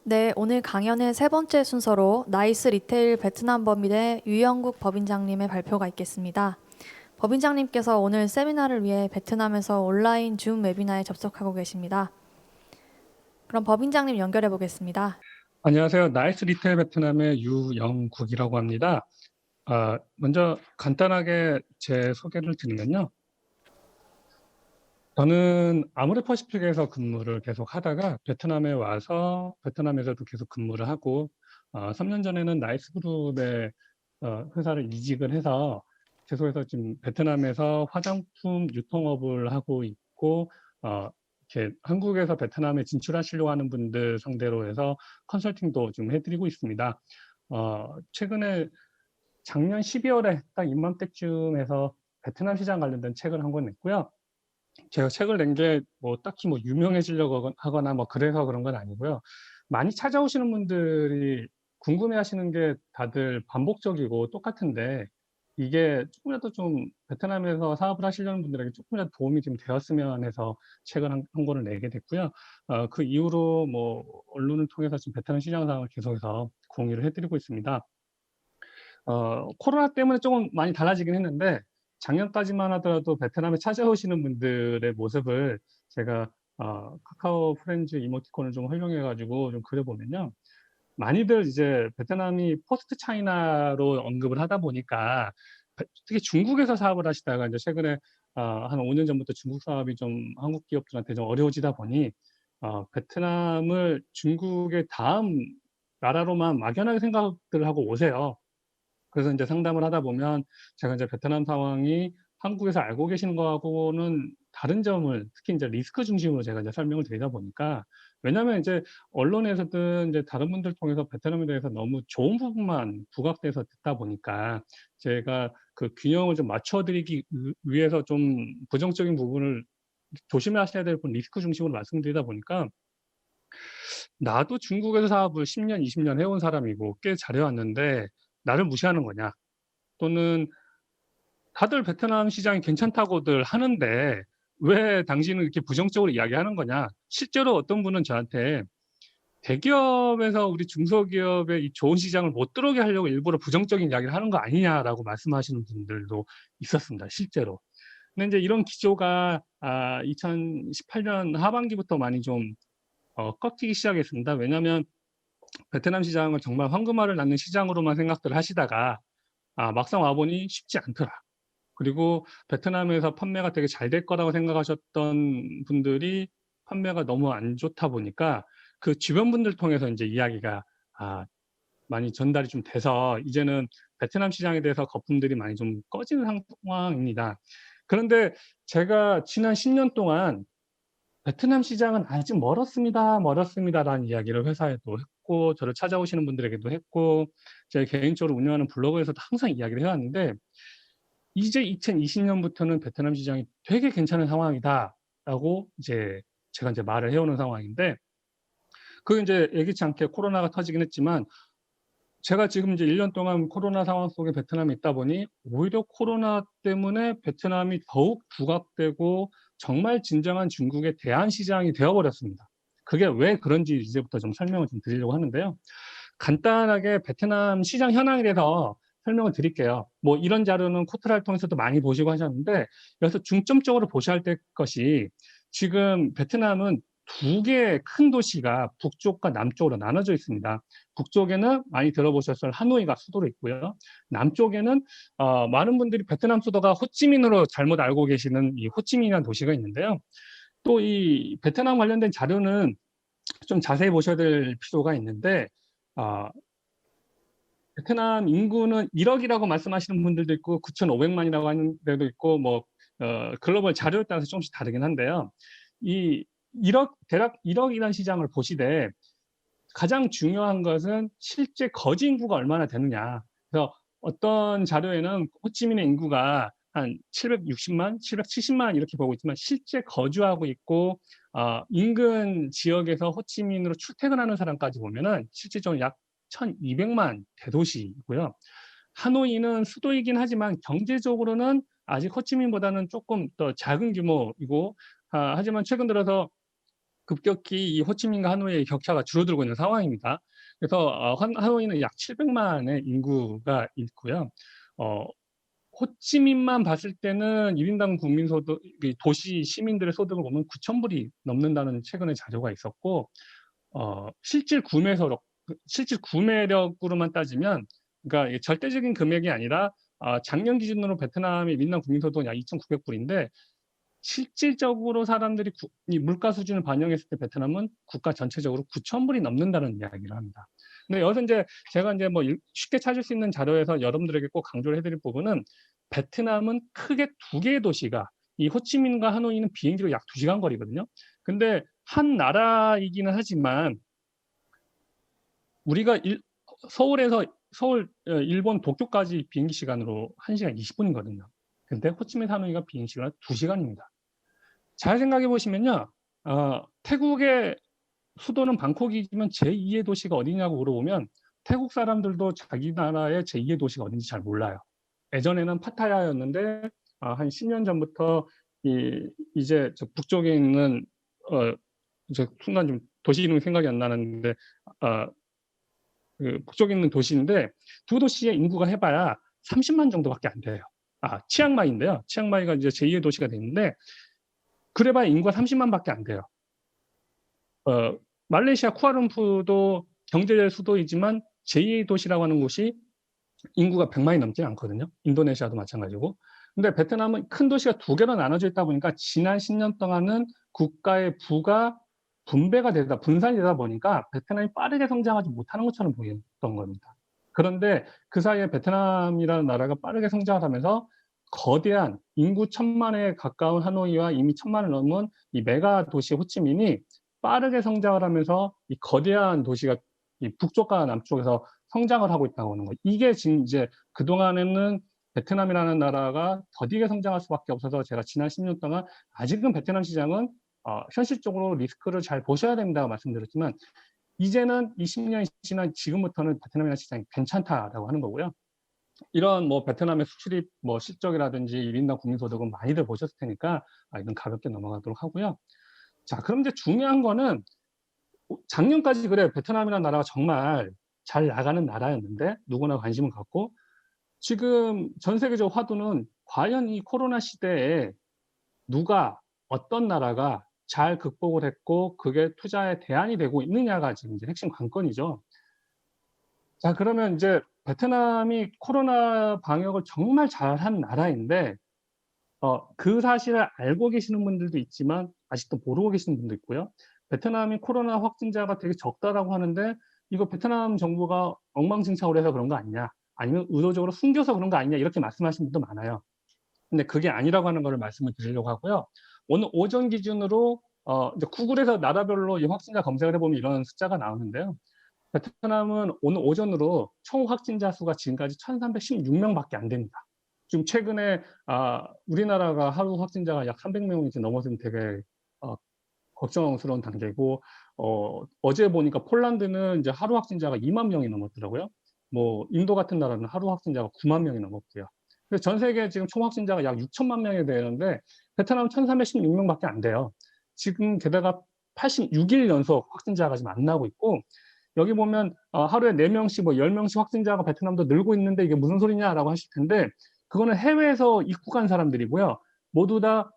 네, 오늘 강연의 세 번째 순서로 나이스 리테일 베트남 법인의 유영국 법인장님의 발표가 있겠습니다. 법인장님께서 오늘 세미나를 위해 베트남에서 온라인 줌 웨비나에 접속하고 계십니다. 그럼 법인장님 연결해 보겠습니다. 안녕하세요. 나이스 리테일 베트남의 유영국이라고 합니다. 먼저 간단하게 제 소개를 드리면요. 저는 아모레퍼시픽에서 근무를 계속 하다가 베트남에 와서 베트남에서도 계속 근무를 하고 3년 전에는 나이스 그룹의 회사를 이직을 해서 계속해서 지금 베트남에서 화장품 유통업을 하고 있고 이렇게 한국에서 베트남에 진출하시려고 하는 분들 상대로 해서 컨설팅도 좀 해드리고 있습니다. 최근에 작년 12월에 딱 이맘때쯤 해서 베트남 시장 관련된 책을 한 권 냈고요. 제가 책을 낸 게 뭐 딱히 뭐 유명해지려고 하거나 뭐 그래서 그런 건 아니고요. 많이 찾아오시는 분들이 궁금해하시는 게 다들 반복적이고 똑같은데 이게 조금이라도 좀 베트남에서 사업을 하시려는 분들에게 조금이라도 도움이 좀 되었으면 해서 책을 한 권을 내게 됐고요. 그 이후로 뭐 언론을 통해서 지금 베트남 시장 상황을 계속해서 공유를 해드리고 있습니다. 코로나 때문에 조금 많이 달라지긴 했는데 작년까지만 하더라도 베트남에 찾아오시는 분들의 모습을 제가 카카오 프렌즈 이모티콘을 좀 활용해 가지고 좀 그려 보면요. 많이들 이제 베트남이 포스트 차이나로 언급을 하다 보니까 특히 중국에서 사업을 하시다가 이제 최근에 한 5년 전부터 중국 사업이 좀 한국 기업들한테 좀 어려워지다 보니 베트남을 중국의 다음 나라로만 막연하게 생각들 하고 오세요. 그래서 이제 상담을 하다 보면 제가 이제 베트남 상황이 한국에서 알고 계시는 거하고는 다른 점을 특히 이제 리스크 중심으로 제가 이제 설명을 드리다 보니까 왜냐하면 이제 언론에서든 이제 다른 분들 통해서 베트남에 대해서 너무 좋은 부분만 부각돼서 듣다 보니까 제가 그 균형을 좀 맞춰 드리기 위해서 좀 부정적인 부분을 조심하셔야 될 부분 리스크 중심으로 말씀드리다 보니까 나도 중국에서 사업을 10 년, 20년 해온 사람이고 꽤 잘해 왔는데 나를 무시하는 거냐. 또는 다들 베트남 시장이 괜찮다고들 하는데 왜 당신은 이렇게 부정적으로 이야기하는 거냐. 실제로 어떤 분은 저한테 대기업에서 우리 중소기업의 이 좋은 시장을 못 들어오게 하려고 일부러 부정적인 이야기를 하는 거 아니냐라고 말씀하시는 분들도 있었습니다, 실제로. 근데 이제 이런 기조가 2018년 하반기부터 많이 좀 꺾이기 시작했습니다. 왜냐하면 베트남 시장을 정말 황금알을 낳는 시장으로만 생각들 하시다가 막상 와 보니 쉽지 않더라. 그리고 베트남에서 판매가 되게 잘 될 거라고 생각하셨던 분들이 판매가 너무 안 좋다 보니까 그 주변 분들 통해서 인제 이야기가 아 많이 전달이 좀 돼서 이제는 베트남 시장에 대해서 거품들이 많이 좀 꺼지는 상황입니다. 그런데 제가 지난 10년 동안 "베트남 시장은 아직 멀었습니다. 멀었습니다."라는 이야기를 회사에도 했고 저를 찾아오시는 분들에게도 했고 제 개인적으로 운영하는 블로그에서도 항상 이야기를 해 왔는데 이제 2020 년부터는 "베트남 시장이 되게 괜찮은 상황이다."라고 이제 제가 인제 말을 해 오는 상황인데 그게 인제 예기치 않게 코로나가 터지긴 했지만 제가 지금 이제 1년 동안 코로나 상황 속에 베트남에 있다 보니 오히려 코로나 때문에 베트남이 더욱 부각되고 정말 진정한 중국의 대안 시장이 되어 버렸습니다. 그게 왜 그런지 이제부터 좀 설명을 좀 드리려고 하는데요. 간단하게 베트남 시장 현황에 대해서 설명을 드릴게요. 뭐 이런 자료는 코트라를 통해서도 많이 보시고 하셨는데 여기서 중점적으로 보셔야 될 것이 지금 베트남은 두 개의 큰 도시가 북쪽과 남쪽으로 나눠져 있습니다. 북쪽에는 많이 들어보셨을 하노이가 수도로 있고요. 남쪽에는 많은 분들이 베트남 수도가 호치민으로 잘못 알고 계시는 이 호치민이라는 도시가 있는데요. 또 이 베트남 관련된 자료는 좀 자세히 보셔야 될 필요가 있는데 아 베트남 인구는 1억이라고 말씀하시는 분들도 있고 9,500만이라고 하는 데도 있고 뭐 글로벌 자료에 따라서 조금씩 다르긴 한데요. 이 1억 대략 1억이라는 시장을 보시되 가장 중요한 것은 실제 거지 인구가 얼마나 되느냐. 그래서 어떤 자료에는 호치민의 인구가 한 760만, 770만 이렇게 보고 있지만 실제 거주하고 있고 인근 지역에서 호치민으로 출퇴근하는 사람까지 보면은 실질적으로 약 1,200만 대도시이고요. 하노이는 수도이긴 하지만 경제적으로는 아직 호치민보다는 조금 더 작은 규모이고 하지만 최근 들어서 급격히 이 호치민과 하노이의 격차가 줄어들고 있는 상황입니다. 그래서 하노이는 약 700만의 인구가 있고요. 어, 호치민만 봤을 때는 1인당 국민 소득, 도시 시민들의 소득을 보면 9,000불이 넘는다는 최근의 자료가 있었고, 실질 구매력으로만 따지면, 그러니까 절대적인 금액이 아니라 작년 기준으로 베트남의 1인당 국민 소득은 약 2,900불인데 실질적으로 사람들이 이 물가 수준을 반영했을 때 베트남은 국가 전체적으로 9,000불이 넘는다는 이야기를 합니다. 근데 여기서 이제 제가 이제 뭐 쉽게 찾을 수 있는 자료에서 여러분들에게 꼭 강조를 해드릴 부분은 베트남은 크게 두 개의 도시가 이 호치민과 하노이는 비행기로 약 2시간 거리거든요. 근데 한 나라이기는 하지만 우리가 서울 일본 도쿄까지 비행기 시간으로 1시간 20분이거든요. 근데 호치민 하노이가 비행 시간은 2시간입니다. 잘 생각해 보시면요. 태국의 수도는 방콕이지만 제2의 도시가 어디냐고 물어보면 태국 사람들도 자기 나라의 제2의 도시가 어딘지 잘 몰라요. 예전에는 파타야였는데 한 10년 전부터 이제 저 북쪽에 있는 저 순간 좀 도시 이름이 생각이 안 나는데 그 북쪽에 있는 도시인데 두 도시의 인구가 해봐야 30만 정도밖에 안 돼요. 치앙마이인데요. 치앙마이가 이제 제2의 도시가 됐는데 그래봐야 인구가 30만밖에 안 돼요. 말레이시아 쿠알룸푸르도 경제 수도이지만 제2의 도시라고 하는 곳이 인구가 100만이 넘지 않거든요. 인도네시아도 마찬가지고. 근데 베트남은 큰 도시가 두 개로 나눠져 있다 보니까 지난 10년 동안은 국가의 부가 분산이 되다 보니까 베트남이 빠르게 성장하지 못하는 것처럼 보였던 겁니다. 그런데 그 사이에 베트남이라는 나라가 빠르게 성장을 하면서 거대한 인구 1,000만에 가까운 하노이와 이미 1,000만을 넘은 이 메가 도시 호치민이 빠르게 성장을 하면서 이 거대한 도시가 이 북쪽과 남쪽에서 성장을 하고 있다고 하는 거예요. 이게 지금 이제 그동안에는 베트남이라는 나라가 더디게 성장할 수밖에 없어서 제가 지난 10년 동안 아직은 베트남 시장은 현실적으로 리스크를 잘 보셔야 된다고 말씀드렸지만 이제는 이 10년이 지난 지금부터는 베트남이라는 시장이 괜찮다라고 하는 거고요. 이런 뭐 베트남의 수출입 뭐 실적이라든지 1인당 국민소득은 많이들 보셨을 테니까 이건 가볍게 넘어가도록 하고요. 자, 그럼 이제 중요한 거는 작년까지 그래 베트남이라는 나라가 정말 잘 나가는 나라였는데 누구나 관심을 갖고 지금 전 세계적 화두는 과연 이 코로나 시대에 누가 어떤 나라가 잘 극복을 했고 그게 투자의 대안이 되고 있느냐가 지금 이제 핵심 관건이죠. 자, 그러면 이제 베트남이 코로나 방역을 정말 잘한 나라인데 그 사실을 알고 계시는 분들도 있지만 아직도 모르고 계시는 분도 있고요. 베트남이 코로나 확진자가 되게 적다라고 하는데 이거 베트남 정부가 엉망진창으로 해서 그런 거 아니냐? 아니면 의도적으로 숨겨서 그런 거 아니냐? 이렇게 말씀하시는 분도 많아요. 근데 그게 아니라고 하는 것을 말씀을 드리려고 하고요. 오늘 오전 기준으로 이제 구글에서 나라별로 이 확진자 검색을 해보면 이런 숫자가 나오는데요. 베트남은 오늘 오전으로 총 확진자 수가 지금까지 1,316명밖에 안 됩니다. 지금 최근에 우리나라가 하루 확진자가 약 300명이 넘어서면 되게 걱정스러운 단계고 어제 보니까 폴란드는 이제 하루 확진자가 2만 명이 넘었더라고요. 뭐 인도 같은 나라는 하루 확진자가 9만 명이 넘었고요. 그래서 전 세계 지금 총 확진자가 약 6천만 명이 되는데 베트남은 1,316명밖에 안 돼요. 지금 게다가 86일 연속 확진자가 지금 안 나오고 있고 여기 보면 하루에 4명씩 뭐 10명씩 확진자가 베트남도 늘고 있는데 이게 무슨 소리냐라고 하실 텐데 그거는 해외에서 입국한 사람들이고요. 모두 다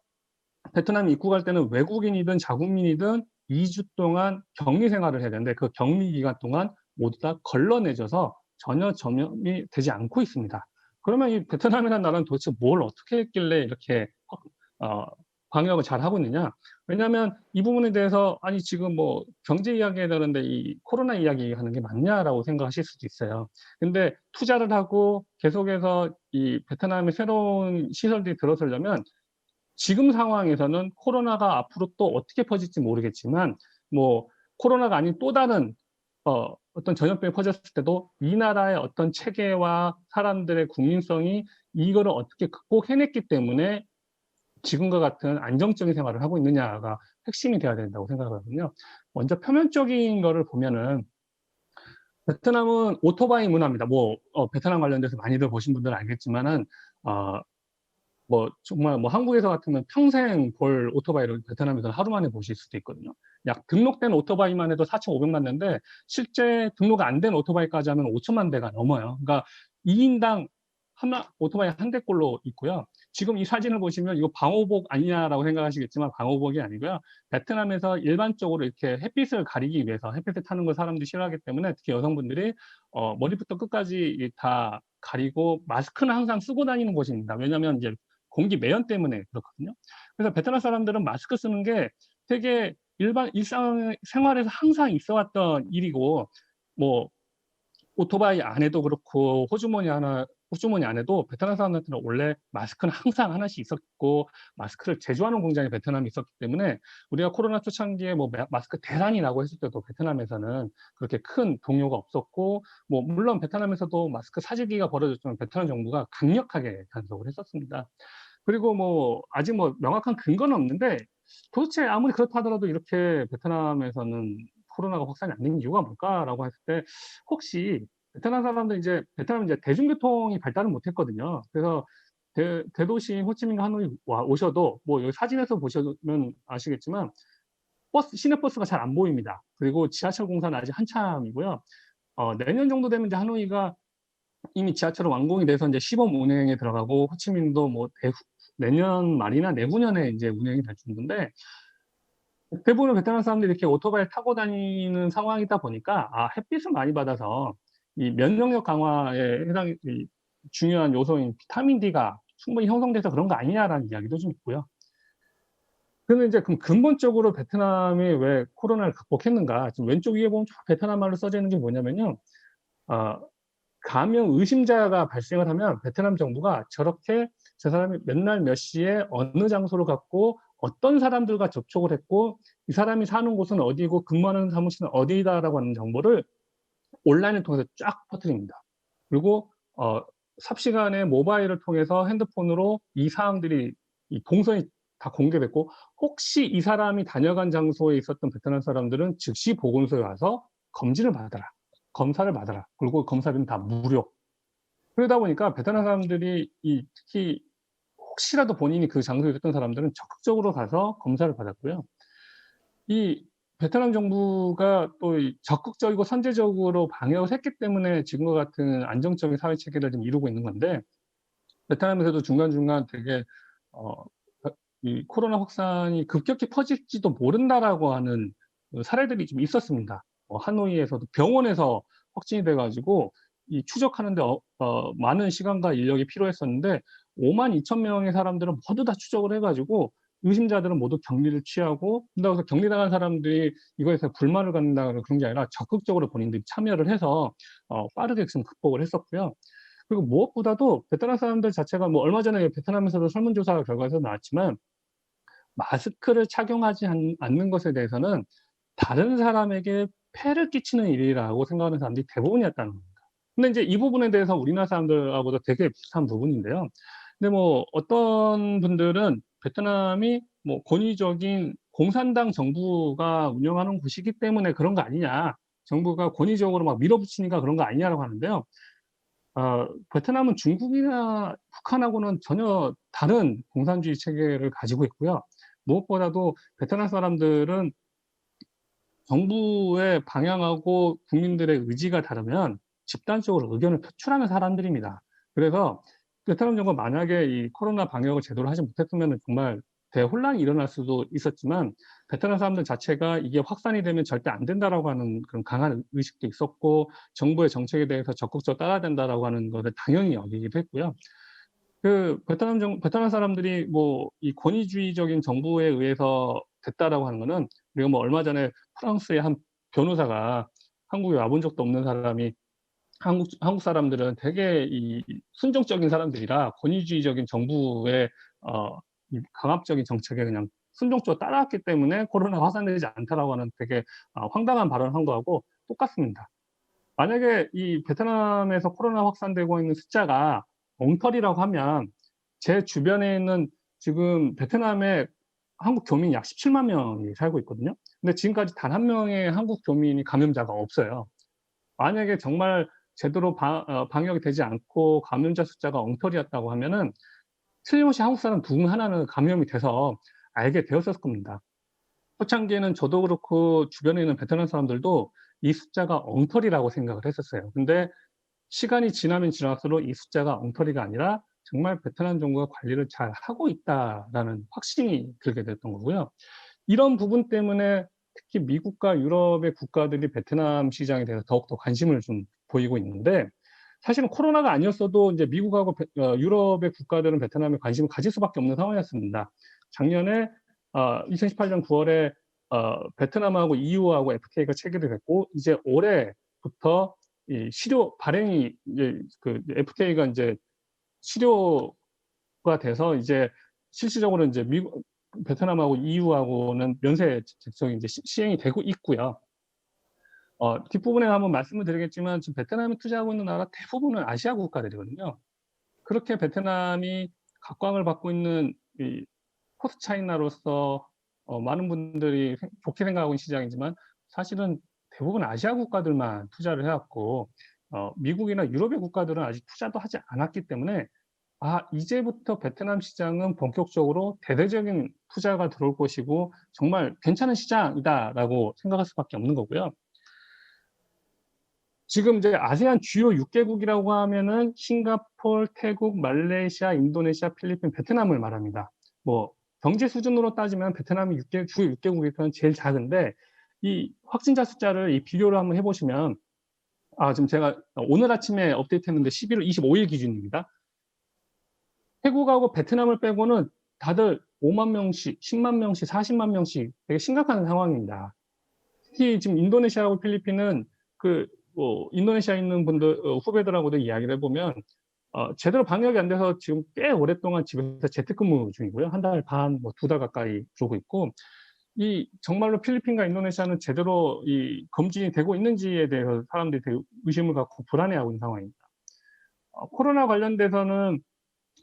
베트남 입국할 때는 외국인이든 자국민이든 2주 동안 격리 생활을 해야 되는데 그 격리 기간 동안 모두 다 걸러내져서 전혀 전염이 되지 않고 있습니다. 그러면 이 베트남이라는 나라는 도대체 뭘 어떻게 했길래 이렇게 방역을 잘 하고 있느냐? 왜냐하면 이 부분에 대해서 아니 지금 뭐 경제 이야기에 되는데 이 코로나 이야기 하는 게 맞냐라고 생각하실 수도 있어요. 근데 투자를 하고 계속해서 이 베트남의 새로운 시설들이 들어서려면 지금 상황에서는 코로나가 앞으로 또 어떻게 퍼질지 모르겠지만 뭐 코로나가 아닌 또 다른 어떤 전염병이 퍼졌을 때도 이 나라의 어떤 체계와 사람들의 국민성이 이거를 어떻게 극복해냈기 때문에 지금과 같은 안정적인 생활을 하고 있느냐가 핵심이 돼야 된다고 생각하거든요. 먼저 표면적인 거를 보면은 베트남은 오토바이 문화입니다. 뭐 베트남 관련돼서 많이들 보신 분들은 알겠지만은 뭐 정말 뭐 한국에서 같으면 평생 볼 오토바이를 베트남에서는 하루 만에 보실 수도 있거든요. 약 등록된 오토바이만 해도 4,500만 대인데 실제 등록 안 된 오토바이까지 하면 5천만 대가 넘어요. 그러니까 2인당 하나 오토바이 한 대꼴로 있고요. 지금 이 사진을 보시면 이거 방호복 아니냐라고 생각하시겠지만 방호복이 아니고요. 베트남에서 일반적으로 이렇게 햇빛을 가리기 위해서 햇빛에 타는 걸 사람들이 싫어하기 때문에 특히 여성분들이 머리부터 끝까지 다 가리고 마스크는 항상 쓰고 다니는 곳입니다. 왜냐하면 이제 공기 매연 때문에 그렇거든요. 그래서 베트남 사람들은 마스크 쓰는 게 되게 일상생활에서 항상 있어 왔던 일이고 뭐 오토바이 안에도 그렇고 호주머니 안에도 베트남 사람들한테는 원래 마스크는 항상 하나씩 있었고 마스크를 제조하는 공장이 베트남에 있었기 때문에 우리가 코로나 초창기에 뭐 마스크 대란이 나고 했을 때도 베트남에서는 그렇게 큰 동요가 없었고 뭐 물론 베트남에서도 마스크 사재기가 벌어졌지만 베트남 정부가 강력하게 단속을 했었습니다. 그리고 뭐 아직 뭐 명확한 근거는 없는데 도대체 아무리 그렇다 하더라도 이렇게 베트남에서는 코로나가 확산이 안 된 이유가 뭘까라고 했을 때 혹시 베트남 사람들 이제 베트남은 이제 대중교통이 발달을 못 했거든요. 그래서 대도시인 호치민과 하노이 오셔도 뭐 여기 사진에서 보시면 아시겠지만 시내버스가 잘 안 보입니다. 그리고 지하철 공사는 아직 한참이고요. 내년 정도 되면 이제 하노이가 이미 지하철은 완공이 돼서 이제 시범 운행에 들어가고 호치민도 뭐 내년 말이나 내후년에 이제 운행이 될 정도인데 대부분 베트남 사람들이 이렇게 오토바이를 타고 다니는 상황이다 보니까 햇빛을 많이 받아서 이 면역력 강화에 이 중요한 요소인 비타민 D가 충분히 형성돼서 그런 거 아니냐라는 이야기도 좀 있고요. 그러면 이제 그럼 근본적으로 베트남이 왜 코로나를 극복했는가? 지금 왼쪽 위에 보면 베트남 말로 써져 있는 게 뭐냐면요. 어, 감염 의심자가 발생을 하면 베트남 정부가 저렇게 저 사람이 몇 날 몇 시에 어느 장소를 갔고 어떤 사람들과 접촉을 했고 이 사람이 사는 곳은 어디고 근무하는 사무실은 어디다라고 하는 정보를 온라인을 통해서 쫙 퍼뜨립니다. 그리고 삽시간에 모바일을 통해서 핸드폰으로 이 사항들이 이 동선이 다 공개됐고 혹시 이 사람이 다녀간 장소에 있었던 베트남 사람들은 즉시 보건소에 와서 검진을 받아라. 검사를 받아라. 그리고 검사비는 다 무료. 그러다 보니까 베트남 사람들이 특히 혹시라도 본인이 그 장소에 있었던 사람들은 적극적으로 가서 검사를 받았고요. 이 베트남 정부가 또 적극적이고 선제적으로 방역을 했기 때문에 지금과 같은 안정적인 사회 체계를 좀 이루고 있는 건데 베트남에서도 중간중간 되게 어 이 코로나 확산이 급격히 퍼질지도 모른다라고 하는 사례들이 좀 있었습니다. 하노이에서도 병원에서 확진이 돼 가지고 이 추적하는데 많은 시간과 인력이 필요했었는데 52,000명의 사람들은 모두 다 추적을 해 가지고 의심자들은 모두 격리를 취하고 그래서 격리당한 사람들이 이거에 대해서 불만을 갖는다거나 그런 게 아니라 적극적으로 본인들이 참여를 해서 빠르게 좀 극복을 했었고요. 그리고 무엇보다도 베트남 사람들 자체가 뭐 얼마 전에 베트남에서도 설문조사 결과에서 나왔지만 마스크를 착용하지 않는 것에 대해서는 다른 사람에게 폐를 끼치는 일이라고 생각하는 사람들이 대부분이었다는 겁니다. 근데 이제 이 부분에 대해서 우리나라 사람들하고도 되게 비슷한 부분인데요. 근데 뭐 어떤 분들은 베트남이 뭐 권위적인 공산당 정부가 운영하는 곳이기 때문에 그런 거 아니냐. 정부가 권위적으로 막 밀어붙이니까 그런 거 아니냐라고 하는데요. 베트남은 중국이나 북한하고는 전혀 다른 공산주의 체계를 가지고 있고요. 무엇보다도 베트남 사람들은 정부의 방향하고 국민들의 의지가 다르면 집단적으로 의견을 표출하는 사람들입니다. 그래서 베트남 정부가 만약에 이 코로나 방역을 제대로 하지 못했으면 정말 대혼란이 일어날 수도 있었지만 베트남 사람들 자체가 이게 확산이 되면 절대 안 된다라고 하는 그런 강한 의식도 있었고 정부의 정책에 대해서 적극적으로 따라야 된다라고 하는 것을 당연히 여기기도 했고요. 베트남 사람들이 뭐 이 권위주의적인 정부에 의해서 됐다라고 하는 거는 우리가 뭐 얼마 전에 프랑스의 한 변호사가 한국에 와본 적도 없는 사람이 한국 사람들은 되게 이 순종적인 사람들이라 권위주의적인 정부의 이 강압적인 정책에 그냥 순종적으로 따라왔기 때문에 코로나가 확산되지 않다라고 하는 되게 황당한 발언을 한 거하고 똑같습니다. 만약에 이 베트남에서 코로나 확산되고 있는 숫자가 엉터리라고 하면 제 주변에 있는 지금 베트남에 한국 교민이 약 17만 명이 살고 있거든요. 근데 지금까지 단 한 명의 한국 교민이 감염자가 없어요. 만약에 정말 제대로 방역이 되지 않고 감염자 숫자가 엉터리였다고 하면은 틀림없이 한국 사람 누군 하나는 감염이 돼서 알게 되었을 겁니다. 초창기에는 저도 그렇고 주변에 있는 베트남 사람들도 이 숫자가 엉터리라고 생각을 했었어요. 근데 시간이 지나면 지날수록 이 숫자가 엉터리가 아니라 정말 베트남 정부가 관리를 잘하고 있다라는 확신이 들게 됐던 거고요. 이런 부분 때문에 특히 미국과 유럽의 국가들이 베트남 시장에 대해서 더욱더 관심을 좀 보이고 있는데, 사실은 코로나가 아니었어도 이제 미국하고 유럽의 국가들은 베트남에 관심을 가질 수밖에 없는 상황이었습니다. 작년에 2018년 9월에 베트남하고 EU하고 FTA가 체결이 됐고, 이제 올해부터 이 실효 발행이 이제 그 FTA가 이제 실효가 돼서 이제 실질적으로 이제 미국, 베트남하고 EU하고는 면세 적성이 이제 시행이 되고 있고요. 뒷부분에 한번 말씀을 드리겠지만 지금 베트남에 투자하고 있는 나라 대부분은 아시아 국가들이거든요. 그렇게 베트남이 각광을 받고 있는 이 포스트 차이나로서 많은 분들이 좋게 생각하고 있는 시장이지만, 사실은 대부분 아시아 국가들만 투자를 해왔고 미국이나 유럽의 국가들은 아직 투자도 하지 않았기 때문에 이제부터 베트남 시장은 본격적으로 대대적인 투자가 들어올 것이고 정말 괜찮은 시장이다라고 생각할 수밖에 없는 거고요. 지금 이제 아세안 주요 6개국이라고 하면은 싱가포르, 태국, 말레이시아, 인도네시아, 필리핀, 베트남을 말합니다. 뭐 경제 수준으로 따지면 베트남이 주요 6개국에서는 제일 작은데, 이 확진자 숫자를 이 비교를 한번 해보시면, 지금 제가 오늘 아침에 업데이트했는데 11월 25일 기준입니다. 태국하고 베트남을 빼고는 다들 5만 명씩, 10만 명씩, 40만 명씩 되게 심각한 상황입니다. 특히 지금 인도네시아하고 필리핀은 인도네시아에 있는 분들, 후배들하고도 이야기를 해보면, 제대로 방역이 안 돼서 지금 꽤 오랫동안 집에서 재택근무 중이고요. 한 달 반, 뭐 2달 가까이 그러고 있고, 정말로 필리핀과 인도네시아는 제대로 검진이 되고 있는지에 대해서 사람들이 되게 의심을 갖고 불안해하고 있는 상황입니다. 코로나 관련돼서는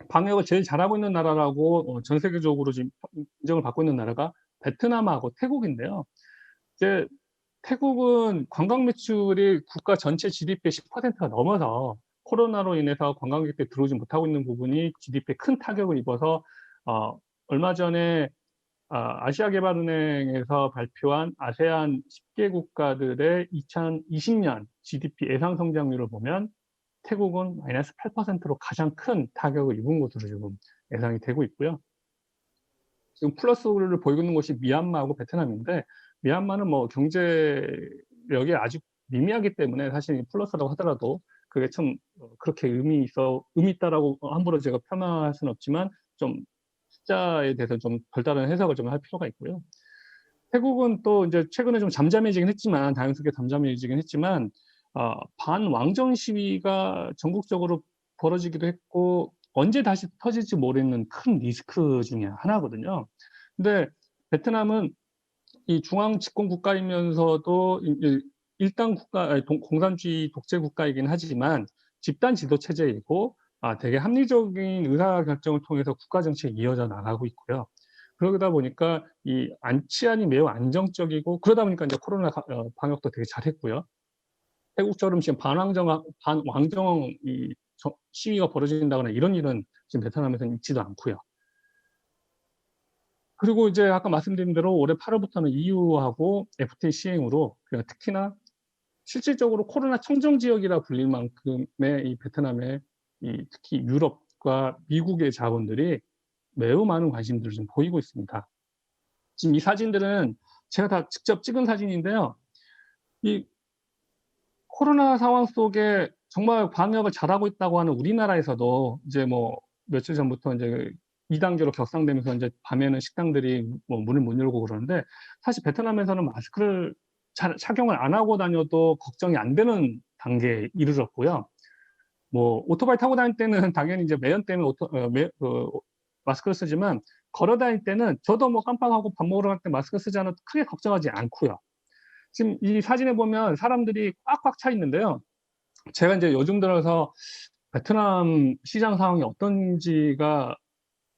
방역을 제일 잘하고 있는 나라라고 전 세계적으로 지금 인정을 받고 있는 나라가 베트남하고 태국인데요. 이제 태국은 관광 매출이 국가 전체 GDP의 10%가 넘어서 코로나로 인해서 관광객들이 들어오지 못하고 있는 부분이 GDP에 큰 타격을 입어서 얼마 전에 아시아개발은행에서 발표한 아세안 10개 국가들의 2020년 GDP 예상 성장률을 보면 태국은 마이너스 8%로 가장 큰 타격을 입은 것으로 지금 예상이 되고 있고요. 지금 플러스를 보이고 있는 것이 미얀마하고 베트남인데, 미얀마는 뭐 경제력이 아주 미미하기 때문에 사실 플러스라고 하더라도 그게 참 그렇게 의미 있다라고 함부로 제가 폄하할 수는 없지만, 좀 숫자에 대해서 좀 별다른 해석을 좀 할 필요가 있고요. 태국은 또 이제 최근에 좀 잠잠해지긴 했지만, 다행스럽게 잠잠해지긴 했지만, 반왕정 시위가 전국적으로 벌어지기도 했고, 언제 다시 터질지 모르는 큰 리스크 중에 하나거든요. 근데 베트남은 이 중앙 집권 국가이면서도 일당 국가, 공산주의 독재 국가이긴 하지만 집단 지도 체제이고, 되게 합리적인 의사 결정을 통해서 국가 정책이 이어져 나가고 있고요. 그러다 보니까 치안이 매우 안정적이고, 그러다 보니까 이제 코로나 방역도 되게 잘했고요. 태국처럼 지금 반왕정 시위가 벌어진다거나 이런 일은 지금 베트남에서는 있지도 않고요. 그리고 이제 아까 말씀드린 대로 올해 8월부터는 EU하고 FTA 시행으로, 특히나 실질적으로 코로나 청정 지역이라 불릴 만큼의 이 베트남의 특히 유럽과 미국의 자본들이 매우 많은 관심들을 좀 보이고 있습니다. 지금 이 사진들은 제가 다 직접 찍은 사진인데요. 이 코로나 상황 속에 정말 방역을 잘하고 있다고 하는 우리나라에서도 이제 뭐 며칠 전부터 이제 2단계로 격상되면서 이제 밤에는 식당들이 뭐 문을 못 열고 그러는데, 사실 베트남에서는 마스크를 착용을 안 하고 다녀도 걱정이 안 되는 단계에 이르렀고요. 뭐 오토바이 타고 다닐 때는 당연히 이제 매연 때문에 마스크를 쓰지만, 걸어 다닐 때는 저도 뭐 깜빡하고 밥 먹으러 갈 때 마스크 쓰지 않아도 크게 걱정하지 않고요. 지금 이 사진에 보면 사람들이 꽉꽉 차 있는데요. 제가 이제 요즘 들어서 베트남 시장 상황이 어떤지가,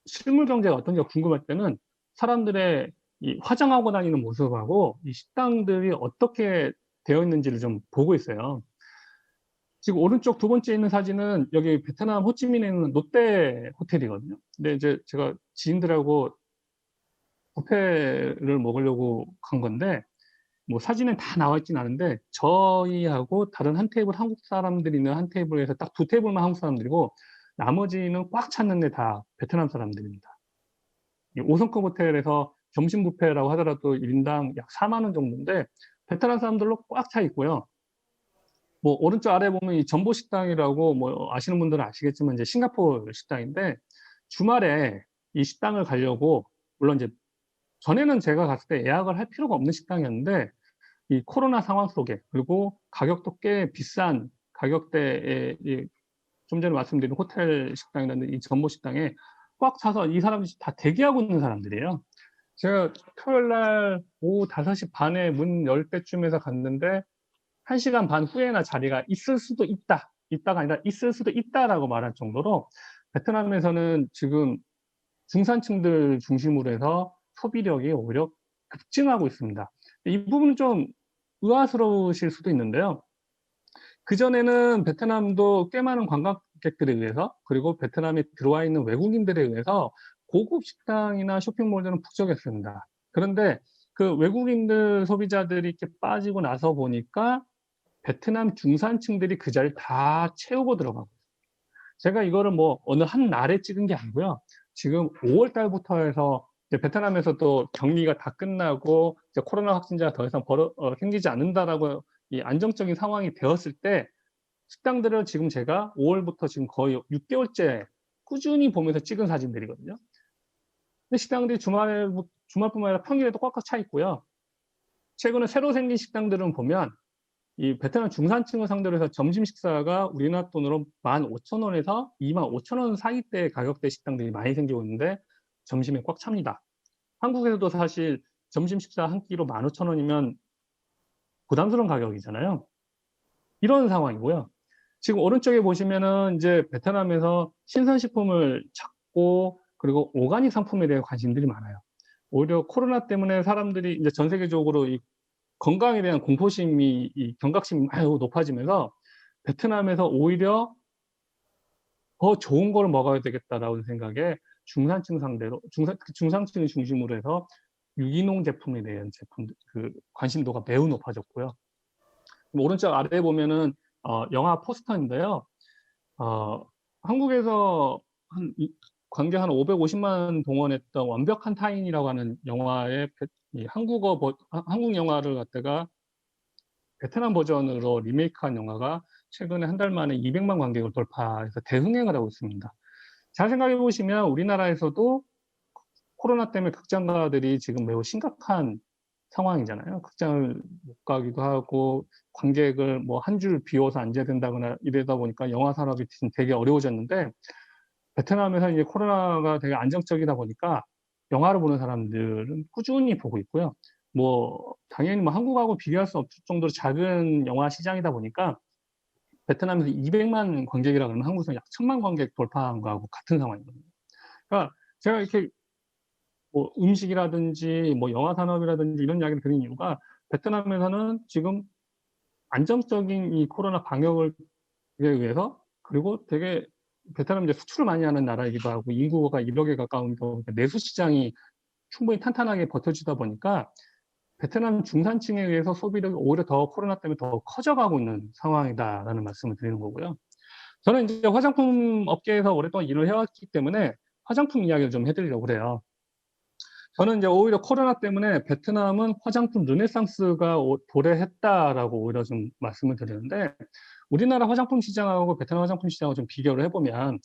실물 경제가 어떤지가 궁금할 때는 사람들의 화장하고 다니는 모습하고 이 식당들이 어떻게 되어 있는지를 좀 보고 있어요. 지금 오른쪽 두 번째 있는 사진은 여기 베트남 호치민에 있는 롯데 호텔이거든요. 근데 이제 제가 지인들하고 뷔페를 먹으려고 간 건데 뭐 사진에 다 나와 있진 않은데 저희하고 다른 한 테이블 한국 사람들이 있는 한 테이블에서 딱 두 테이블만 한국 사람들이고 나머지는 꽉 찼는데 다 베트남 사람들입니다. 이 5성급 호텔에서 점심 뷔페라고 하더라도 1인당 약 4만 원 정도인데 베트남 사람들로 꽉 차 있고요. 뭐 오른쪽 아래 보면 이 전보 식당이라고 뭐 아시는 분들은 아시겠지만 이제 싱가포르 식당인데 주말에 이 식당을 가려고 물론 이제 전에는 제가 갔을 때 예약을 할 필요가 없는 식당이었는데 이 코로나 상황 속에 그리고 가격도 꽤 비싼 가격대에 좀 전에 말씀드린 호텔 식당이라는 이 전보 식당에 꽉 차서 이 사람들이 다 대기하고 있는 사람들이에요. 제가 토요일 날 오후 5시 반에 문 열 때쯤에서 갔는데 1시간 반 후에나 자리가 있을 수도 있다. 있다가 아니라 있을 수도 있다라고 말할 정도로 베트남에서는 지금 중산층들 중심으로 해서 소비력이 오히려 급증하고 있습니다. 이 부분은 좀 의아스러우실 수도 있는데요. 그전에는 베트남도 꽤 많은 관광객들에 의해서 그리고 베트남에 들어와 있는 외국인들에 의해서 고급 식당이나 쇼핑몰들은 북적였습니다. 그런데 그 외국인들 소비자들이 이렇게 빠지고 나서 보니까 베트남 중산층들이 그 자리를 다 채우고 들어가고 제가 이거를 뭐 어느 한 날에 찍은 게 아니고요. 지금 5월 달부터 해서 이제 베트남에서 또 격리가 다 끝나고 이제 코로나 확진자가 더 이상 생기지 않는다라고 이 안정적인 상황이 되었을 때 식당들을 지금 제가 5월부터 지금 거의 6개월째 꾸준히 보면서 찍은 사진들이거든요. 근데 식당들이 주말뿐만 아니라 평일에도 꽉꽉 차 있고요. 최근에 새로 생긴 식당들은 보면 이 베트남 중산층을 상대로 해서 점심 식사가 우리나라 돈으로 15,000원에서 25,000원 사이대 가격대 식당들이 많이 생기고 있는데 점심에 꽉 찹니다. 한국에서도 사실 점심 식사 한 끼로 15,000원이면 부담스러운 가격이잖아요. 이런 상황이고요. 지금 오른쪽에 보시면은 이제 베트남에서 신선식품을 찾고 그리고 오가닉 상품에 대한 관심들이 많아요. 오히려 코로나 때문에 사람들이 이제 전 세계적으로 이 건강에 대한 공포심이 이 경각심이 많이 높아지면서 베트남에서 오히려 '더 좋은 걸 먹어야 되겠다.'라는 생각에 중산층 상대로 중산층을 중심으로 해서 유기농 제품에 대한 제품들 그 관심도가 매우 높아졌고요. 오른쪽 아래에 보면은 영화 포스터인데요. 어 한국에서 관객 한 550만 동원했던 완벽한 타인이라고 하는 영화의 이 한국 영화를 갖다가 베트남 버전으로 리메이크한 영화가 최근에 한 달 만에 200만 관객을 돌파해서 대흥행을 하고 있습니다. 잘 생각해 보시면 우리나라에서도 코로나 때문에 극장가들이 지금 매우 심각한 상황이잖아요. 극장을 못 가기도 하고 관객을 뭐 한 줄 비워서 앉아야 된다거나 이러다 보니까 영화 산업이 지금 되게 어려워졌는데 베트남에서 이제 코로나가 되게 안정적이다 보니까 영화를 보는 사람들은 꾸준히 보고 있고요. 뭐 당연히 뭐 한국하고 비교할 수 없을 정도로 작은 영화 시장이다 보니까 베트남에서 200만 관객이라 그러면 한국에서 약 1,000만 관객 돌파한 거하고 같은 상황이거든요. 그러니까 제가 이렇게 뭐 음식이라든지 뭐 영화 산업이라든지 이런 이야기를 드린 이유가 베트남에서는 지금 안정적인 이 코로나 방역을 의해서 그리고 되게 베트남이 이제 수출을 많이 하는 나라이기도 하고 인구가 1억에 가까운 내수 시장이 충분히 탄탄하게 버텨주다 보니까 베트남 중산층에 의해서 소비력이 오히려 더 코로나 때문에 더 커져가고 있는 상황이다라는 말씀을 드리는 거고요. 저는 이제 화장품 업계에서 오랫동안 일을 해왔기 때문에 화장품 이야기를 좀 해드리려고 그래요. 저는 이제 오히려 코로나 때문에 베트남은 화장품 르네상스가 도래했다라고 오히려 좀 말씀을 드리는데 우리나라 화장품 시장하고 베트남 화장품 시장을 좀 비교를 해보면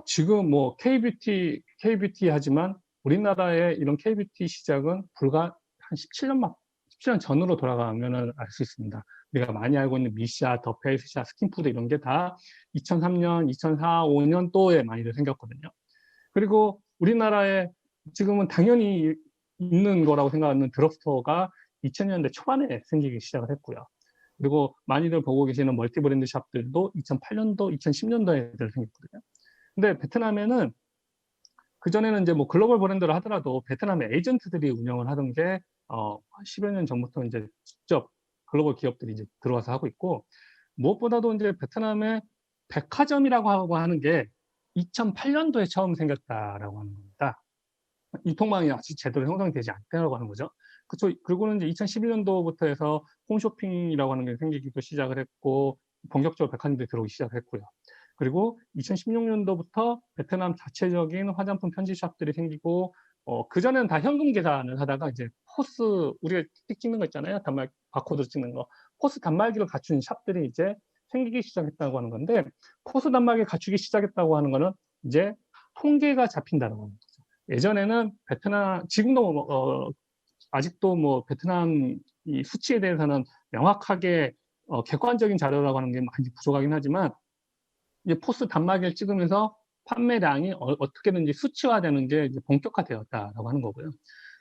지금 뭐 K뷰티 하지만 우리나라의 이런 K뷰티 시작은 불과 한 17년 전으로 돌아가면은 알 수 있습니다. 우리가 많이 알고 있는 미샤, 더페이스샤, 스킨푸드 이런 게 다 2003년, 2004, 5년도에 많이들 생겼거든요. 그리고 우리나라에 지금은 당연히 있는 거라고 생각하는 드럭스토어가 2000년대 초반에 생기기 시작을 했고요. 그리고 많이들 보고 계시는 멀티 브랜드 샵들도 2008년도, 2010년도에 생겼거든요. 근데 베트남에는 그전에는 이제 뭐 글로벌 브랜드를 하더라도 베트남의 에이전트들이 운영을 하던 게 10여 년 전부터 이제 직접 글로벌 기업들이 이제 들어와서 하고 있고 무엇보다도 이제 베트남의 백화점이라고 하고 하는 게 2008년도에 처음 생겼다라고 하는 겁니다. 유통망이 아직 제대로 형성되지 않다고 하는 거죠. 그쵸. 그리고는 이제 2011년도부터 해서 홈쇼핑이라고 하는 게 생기기도 시작을 했고, 본격적으로 백화점들이 들어오기 시작을 했고요. 그리고 2016년도부터 베트남 자체적인 화장품 편집샵들이 생기고, 그전에는 다 현금 계산을 하다가 이제 포스, 우리가 틱틱 찍는 거 있잖아요. 바코드 찍는 거. 포스 단말기를 갖춘 샵들이 이제 생기기 시작했다고 하는 건데, 포스 단말기 갖추기 시작했다고 하는 거는 이제 통계가 잡힌다는 겁니다. 예전에는 베트남, 지금도 아직도 뭐 베트남 이 수치에 대해서는 명확하게 객관적인 자료라고 하는 게 많이 부족하긴 하지만, 이제 포스 단말기를 찍으면서 판매량이 어떻게든지 수치화되는 게 이제 본격화되었다라고 하는 거고요.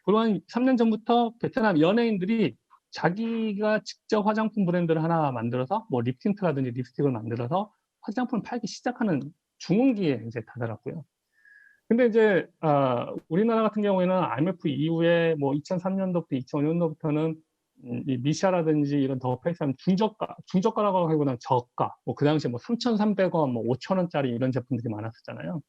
그리고 한 3년 전부터 베트남 연예인들이 자기가 직접 화장품 브랜드를 하나 만들어서 뭐 립틴트라든지 립스틱을 만들어서 화장품을 팔기 시작하는 중흥기에 이제 다다랐고요. 근데 이제 우리나라 같은 경우에는 IMF 이후에 뭐 2003년도부터 2005년도부터는 이 미샤라든지 이런 더페이스하면 중저가라고 하기보다는 저가, 뭐 그 당시에 뭐 3,300원, 뭐 5,000원짜리 이런 제품들이 많았었잖아요.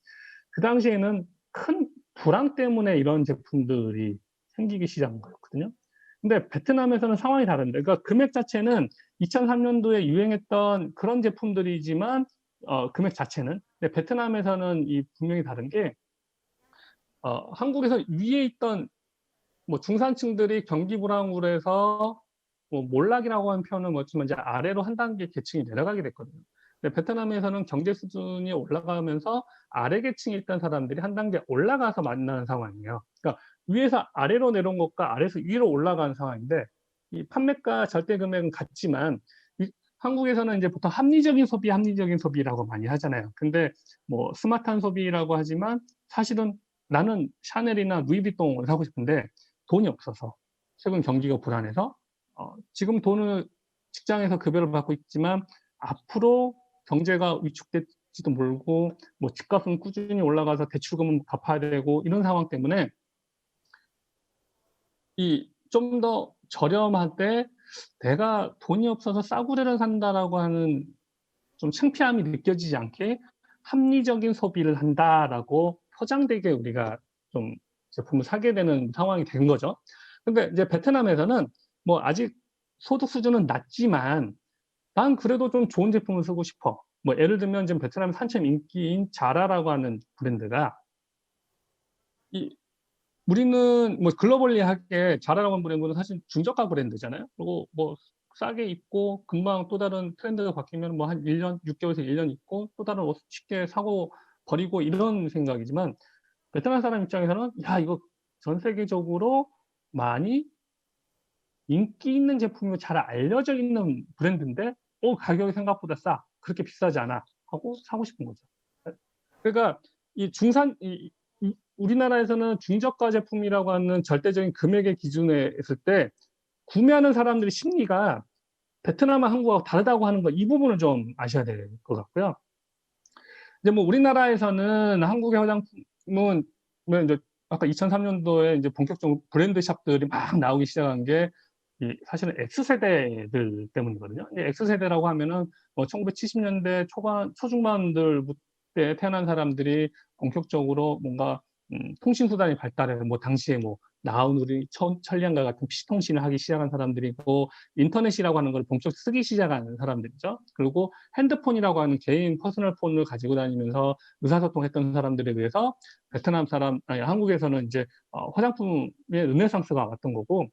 그 당시에는 큰 불황 때문에 이런 제품들이 생기기 시작한 거였거든요. 근데 베트남에서는 상황이 다른데, 그러니까 금액 자체는 2003년도에 유행했던 그런 제품들이지만 금액 자체는, 근데 베트남에서는 이 분명히 다른 게, 한국에서 위에 있던 뭐 중산층들이 경기 불황으로 해서 뭐 몰락이라고 하는 표현은 멋지만 이제 아래로 한 단계 계층이 내려가게 됐거든요. 근데 베트남에서는 경제 수준이 올라가면서 아래 계층에 있던 사람들이 한 단계 올라가서 만나는 상황이에요. 그러니까 위에서 아래로 내려온 것과 아래에서 위로 올라가는 상황인데, 이 판매가 절대 금액은 같지만 한국에서는 이제 보통 합리적인 소비라고 많이 하잖아요. 근데 뭐 스마트한 소비라고 하지만 사실은 나는 샤넬이나 루이비통을 사고 싶은데 돈이 없어서, 최근 경기가 불안해서 지금 돈을 직장에서 급여를 받고 있지만 앞으로 경제가 위축될지도 모르고, 뭐 집값은 꾸준히 올라가서 대출금은 갚아야 되고, 이런 상황 때문에 이 좀 더 저렴한데 내가 돈이 없어서 싸구려를 산다라고 하는 좀 창피함이 느껴지지 않게 합리적인 소비를 한다라고 포장되게 우리가 좀 제품을 사게 되는 상황이 된 거죠. 근데 이제 베트남에서는 뭐 아직 소득 수준은 낮지만 난 그래도 좀 좋은 제품을 쓰고 싶어. 뭐 예를 들면 지금 베트남에 한참 인기인 자라라고 하는 브랜드가, 이 우리는 뭐 글로벌리하게 자라라고 하는 브랜드는 사실 중저가 브랜드잖아요. 그리고 뭐 싸게 입고 금방 또 다른 트렌드가 바뀌면 뭐 한 1년, 6개월에서 1년 입고 또 다른 옷 쉽게 사고 버리고 이런 생각이지만, 베트남 사람 입장에서는 야, 이거 전 세계적으로 많이 인기 있는 제품이고 잘 알려져 있는 브랜드인데 가격이 생각보다 싸. 그렇게 비싸지 않아. 하고 사고 싶은 거죠. 그러니까 이 우리나라에서는 중저가 제품이라고 하는 절대적인 금액의 기준에 있을 때 구매하는 사람들의 심리가 베트남과 한국하고 다르다고 하는 거, 이 부분을 좀 아셔야 될 것 같고요. 이제 뭐 우리나라에서는 한국의 화장품은 뭐 이제 아까 2003년도에 이제 본격적으로 브랜드 샵들이 막 나오기 시작한 게 사실은 X세대들 때문이거든요. X세대라고 하면은 1970년대 초중반들부터 태어난 사람들이 본격적으로 뭔가 통신 수단이 발달해서 뭐 당시에 뭐 나운 우리 천리안과 같은 PC통신을 하기 시작한 사람들이고, 인터넷이라고 하는 걸 본격 쓰기 시작한 사람들이죠. 그리고 핸드폰이라고 하는 개인 퍼스널 폰을 가지고 다니면서 의사소통했던 사람들에 비해서 한국에서는 이제 화장품의 르네상스가 왔던 거고,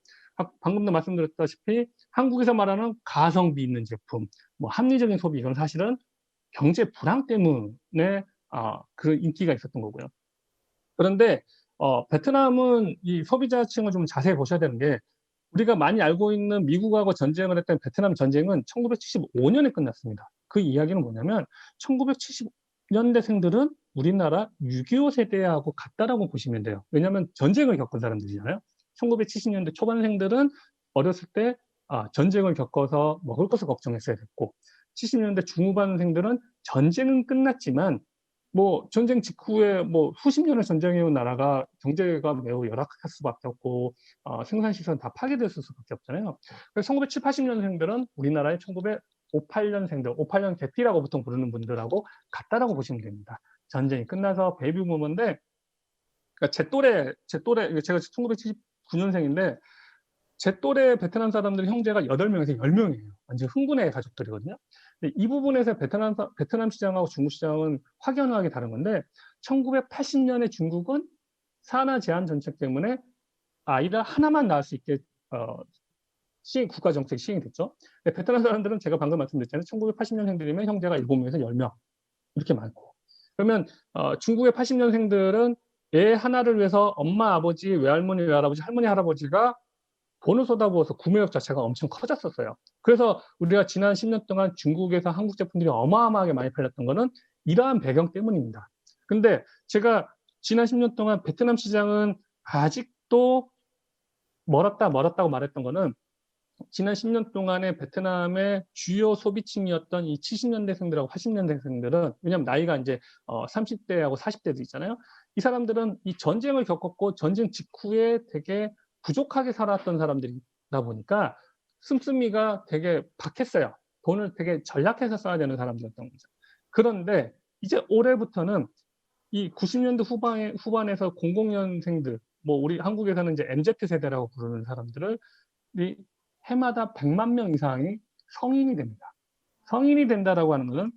방금도 말씀드렸다시피 한국에서 말하는 가성비 있는 제품, 뭐 합리적인 소비, 이건 사실은 경제 불황 때문에 그 인기가 있었던 거고요. 그런데 베트남은 이 소비자층을 좀 자세히 보셔야 되는 게, 우리가 많이 알고 있는 미국하고 전쟁을 했던 베트남 전쟁은 1975년에 끝났습니다. 그 이야기는 뭐냐면 1970년대생들은 우리나라 6.25 세대하고 같다라고 보시면 돼요. 왜냐하면 전쟁을 겪은 사람들이잖아요. 1970년대 초반생들은 어렸을 때 전쟁을 겪어서 먹을 것을 걱정했어야 됐고, 70년대 중후반생들은 전쟁은 끝났지만 뭐 전쟁 직후에 뭐 수십 년을 전쟁해온 나라가 경제가 매우 열악할 수밖에 없고 생산 시설은 다 파괴됐을 수밖에 없잖아요. 그래서 1970, 80년생들은 우리나라의 58년생들, 58년 개피라고 보통 부르는 분들하고 같다라고 보시면 됩니다. 전쟁이 끝나서 베이비 부머인데, 그러니까 제 또래, 제가 1979년생인데, 제 또래 베트남 사람들 형제가 8명에서 10명이에요. 완전 흥분의 가족들이거든요. 근데 이 부분에서 베트남 시장하고 중국 시장은 확연하게 다른 건데, 1980년에 중국은 산하 제한 정책 때문에 아이를 하나만 낳을 수 있게 국가 정책이 시행이 됐죠. 근데 베트남 사람들은 제가 방금 말씀드렸잖아요. 1980년생들이면 형제가 7명에서 10명 이렇게 많고. 그러면 중국의 80년생들은 애 하나를 위해서 엄마, 아버지, 외할머니, 외할아버지, 할머니, 할아버지가 돈을 쏟아부어서 구매력 자체가 엄청 커졌었어요. 그래서 우리가 지난 10년 동안 중국에서 한국 제품들이 어마어마하게 많이 팔렸던 거는 이러한 배경 때문입니다. 근데 제가 지난 10년 동안 베트남 시장은 아직도 멀었다고 말했던 거는, 지난 10년 동안에 베트남의 주요 소비층이었던 이 70년대생들하고 80년대생들은, 왜냐하면 나이가 이제 30대하고 40대도 있잖아요. 이 사람들은 이 전쟁을 겪었고 전쟁 직후에 되게 부족하게 살았던 사람들이다 보니까 씀씀이가 되게 박했어요. 돈을 되게 전략해서 써야 되는 사람들이었던 거죠. 그런데 이제 올해부터는 이 90년대 후반에서 00년생들, 뭐 우리 한국에서는 이제 MZ 세대라고 부르는 사람들을 이 해마다 100만 명 이상이 성인이 됩니다. 성인이 된다라고 하는 것은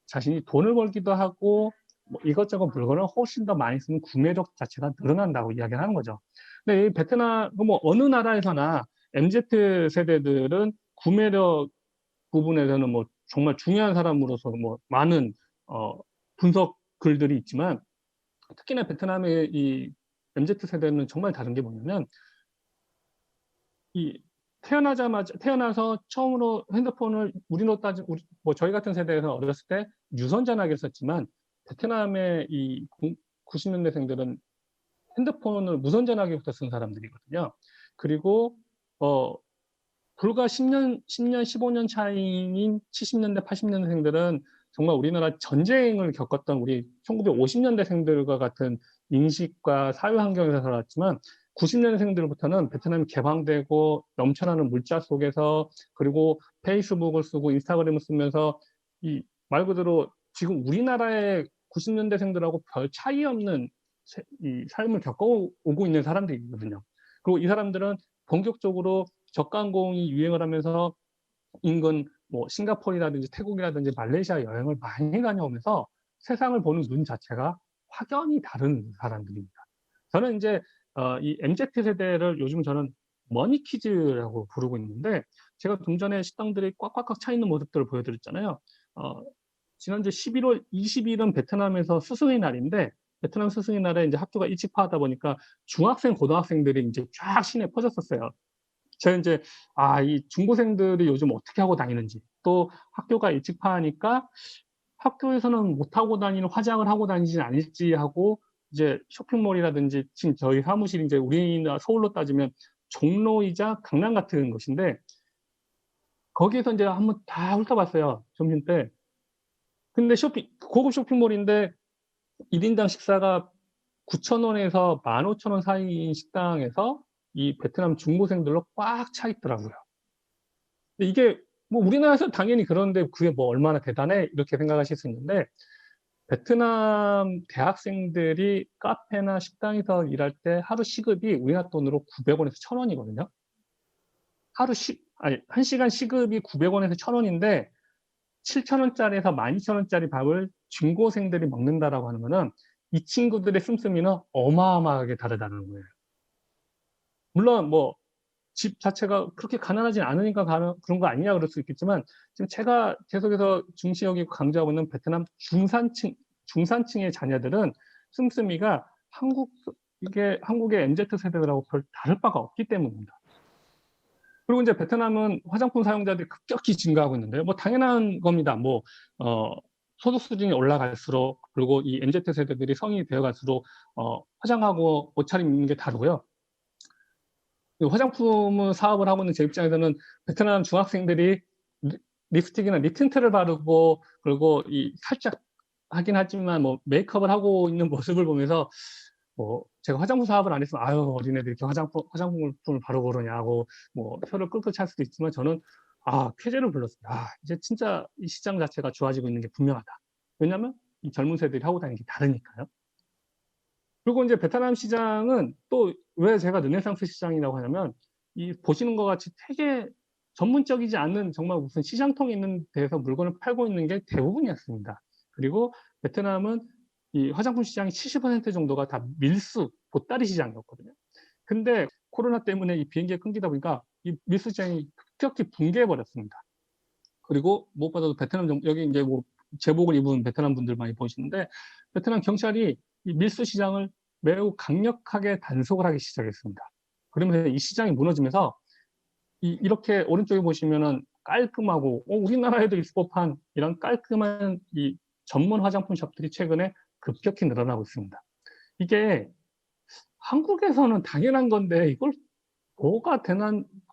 자신이 돈을 벌기도 하고 뭐 이것저것 물건을 훨씬 더 많이 쓰는 구매력 자체가 늘어난다고 이야기를 하는 거죠. 근데 이 베트남, 뭐 어느 나라에서나 MZ 세대들은 구매력 부분에서는 뭐 정말 중요한 사람으로서 뭐 많은 분석 글들이 있지만, 특히나 베트남의 이 MZ 세대는 정말 다른 게 뭐냐면, 이 태어나서 처음으로 핸드폰을 뭐 저희 같은 세대에서 어렸을 때 유선 전화기를 썼지만, 베트남의 이 90년대생들은 핸드폰을 무선 전화기부터 쓴 사람들이거든요. 그리고 불과 10년, 15년 차이인 70년대, 80년대생들은 정말 우리나라 전쟁을 겪었던 우리 1950년대생들과 같은 인식과 사회 환경에서 살았지만, 90년생들부터는 베트남이 개방되고 넘쳐나는 물자 속에서, 그리고 페이스북을 쓰고 인스타그램을 쓰면서 이 말 그대로 지금 우리나라의 90년대생들하고 별 차이 없는 이 삶을 겪어오고 있는 사람들이거든요. 그리고 이 사람들은 본격적으로 저가항공이 유행을 하면서 인근 뭐 싱가포르라든지 태국이라든지 말레이시아 여행을 많이 다녀오면서 세상을 보는 눈 자체가 확연히 다른 사람들입니다. 저는 이제 이 MZ 세대를 요즘 저는 머니키즈라고 부르고 있는데, 제가 좀 전에 식당들이 꽉꽉꽉 차 있는 모습들을 보여드렸잖아요. 지난주 11월 20일은 베트남에서 스승의 날인데, 베트남 스승의 날에 이제 학교가 일찍파하다 보니까 중학생, 고등학생들이 이제 쫙 시내에 퍼졌었어요. 제가 이제 이 중고생들이 요즘 어떻게 하고 다니는지, 또 학교가 일찍파하니까 학교에서는 못 하고 다니는 화장을 하고 다니지 않을지 하고, 이제 쇼핑몰이라든지 지금 저희 사무실이 이제 우리나라 서울로 따지면 종로이자 강남 같은 곳인데, 거기에서 이제 한번 다 훑어봤어요, 점심때. 근데 고급 쇼핑몰인데 1인당 식사가 9,000원에서 15,000원 사이인 식당에서 이 베트남 중고생들로 꽉 차 있더라고요. 근데 이게 뭐 우리나라에서 당연히 그런데 그게 뭐 얼마나 대단해 이렇게 생각하실 수 있는데, 베트남 대학생들이 카페나 식당에서 일할 때 하루 시급이 우리나라 돈으로 900원에서 1,000원이거든요. 아니, 1시간 시급이 900원에서 1,000원인데 7,000원짜리에서 12,000원짜리 밥을 중고생들이 먹는다라고 하는 거는, 이 친구들의 씀씀이는 어마어마하게 다르다는 거예요. 물론 뭐 집 자체가 그렇게 가난하진 않으니까 그런 거 아니냐 그럴 수 있겠지만, 지금 제가 계속해서 중시 여기고 강조하고 있는 베트남 중산층의 자녀들은 씀씀이가 한국의 MZ 세대들하고 별 다를 바가 없기 때문입니다. 그리고 이제 베트남은 화장품 사용자들이 급격히 증가하고 있는데요. 뭐 당연한 겁니다. 뭐 소득 수준이 올라갈수록, 그리고 이 MZ 세대들이 성인이 되어갈수록 화장하고 옷차림 입는 게 다르고요. 화장품 사업을 하고 있는 제 입장에서는 베트남 중학생들이 립스틱이나 립틴트를 바르고, 그리고 살짝 하긴 하지만 뭐 메이크업을 하고 있는 모습을 보면서, 뭐 제가 화장품 사업을 안 했으면 어린애들이 이렇게 화장품을 바르고 그러냐고 뭐 혀를 끌끌 찰 수도 있지만, 저는 쾌재를 불렀어요. 이제 진짜 이 시장 자체가 좋아지고 있는 게 분명하다. 왜냐하면 이 젊은 세대들이 하고 다니는 게 다르니까요. 그리고 이제 베트남 시장은 또 왜 제가 르네상스 시장이라고 하냐면 이 보시는 것 같이 되게 전문적이지 않은 정말 무슨 시장통이 있는 데에서 물건을 팔고 있는 게 대부분이었습니다. 그리고 베트남은 이 화장품 시장이 70% 정도가 다 밀수, 보따리 시장이었거든요. 근데 코로나 때문에 이 비행기가 끊기다 보니까 이 밀수 시장이 급격히 붕괴해 버렸습니다. 그리고 무엇보다도 베트남 여기 이제 뭐 제복을 입은 베트남 분들 많이 보시는데 베트남 경찰이 이 밀수 시장을 매우 강력하게 단속을 하기 시작했습니다. 그러면서 이 시장이 무너지면서 이렇게 오른쪽에 보시면은 깔끔하고 우리나라에도 있을 법한 이런 깔끔한 이 전문 화장품 샵들이 최근에 급격히 늘어나고 있습니다. 이게 한국에서는 당연한 건데 이걸 뭐가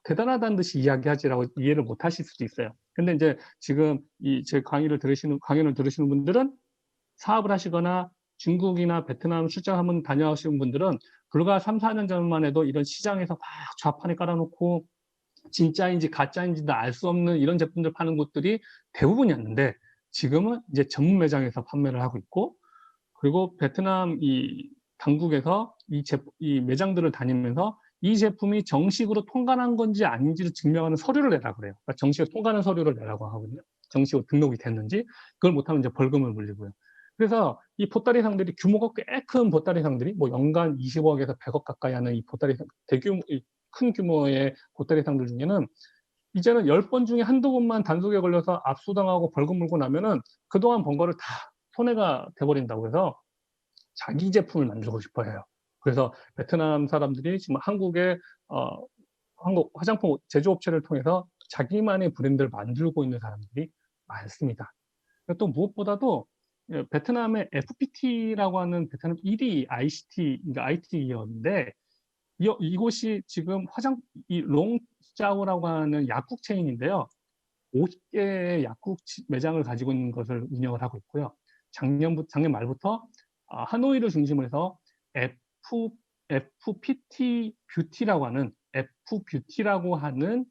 대단하다는 듯이 이야기하지라고 이해를 못 하실 수도 있어요. 근데 이제 지금 제 강연을 들으시는 분들은 사업을 하시거나 중국이나 베트남 출장 한번 다녀오신 분들은 불과 3-4년 전만 해도 이런 시장에서 막 좌판에 깔아놓고 진짜인지 가짜인지도 알 수 없는 이런 제품들 파는 곳들이 대부분이었는데 지금은 이제 전문 매장에서 판매를 하고 있고 그리고 베트남 이 당국에서 이 매장들을 다니면서 이 제품이 정식으로 통관한 건지 아닌지를 증명하는 서류를 내라고 그래요. 그러니까 정식으로 통관한 서류를 내라고 하거든요. 정식으로 등록이 됐는지. 그걸 못하면 이제 벌금을 물리고요. 그래서 이 보따리상들이 규모가 꽤 큰 보따리상들이 뭐 연간 20억에서 100억 가까이 하는 이 보따리상, 큰 규모의 보따리상들 중에는 이제는 10번 중에 한두 번만 단속에 걸려서 압수당하고 벌금 물고 나면은 그동안 번 거를 다 손해가 돼버린다고 해서 자기 제품을 만들고 싶어 해요. 그래서 베트남 사람들이 지금 한국 화장품 제조업체를 통해서 자기만의 브랜드를 만들고 있는 사람들이 많습니다. 또 무엇보다도 베트남의 FPT라고 하는 베트남 1위 ICT, 그러니까 IT 기업인데 이곳이 지금 이 롱짜오라고 하는 약국 체인인데요. 50개의 약국 매장을 가지고 있는 것을 운영을 하고 있고요. 작년 말부터 하노이를 중심으로 해서 FPT 뷰티라고 하는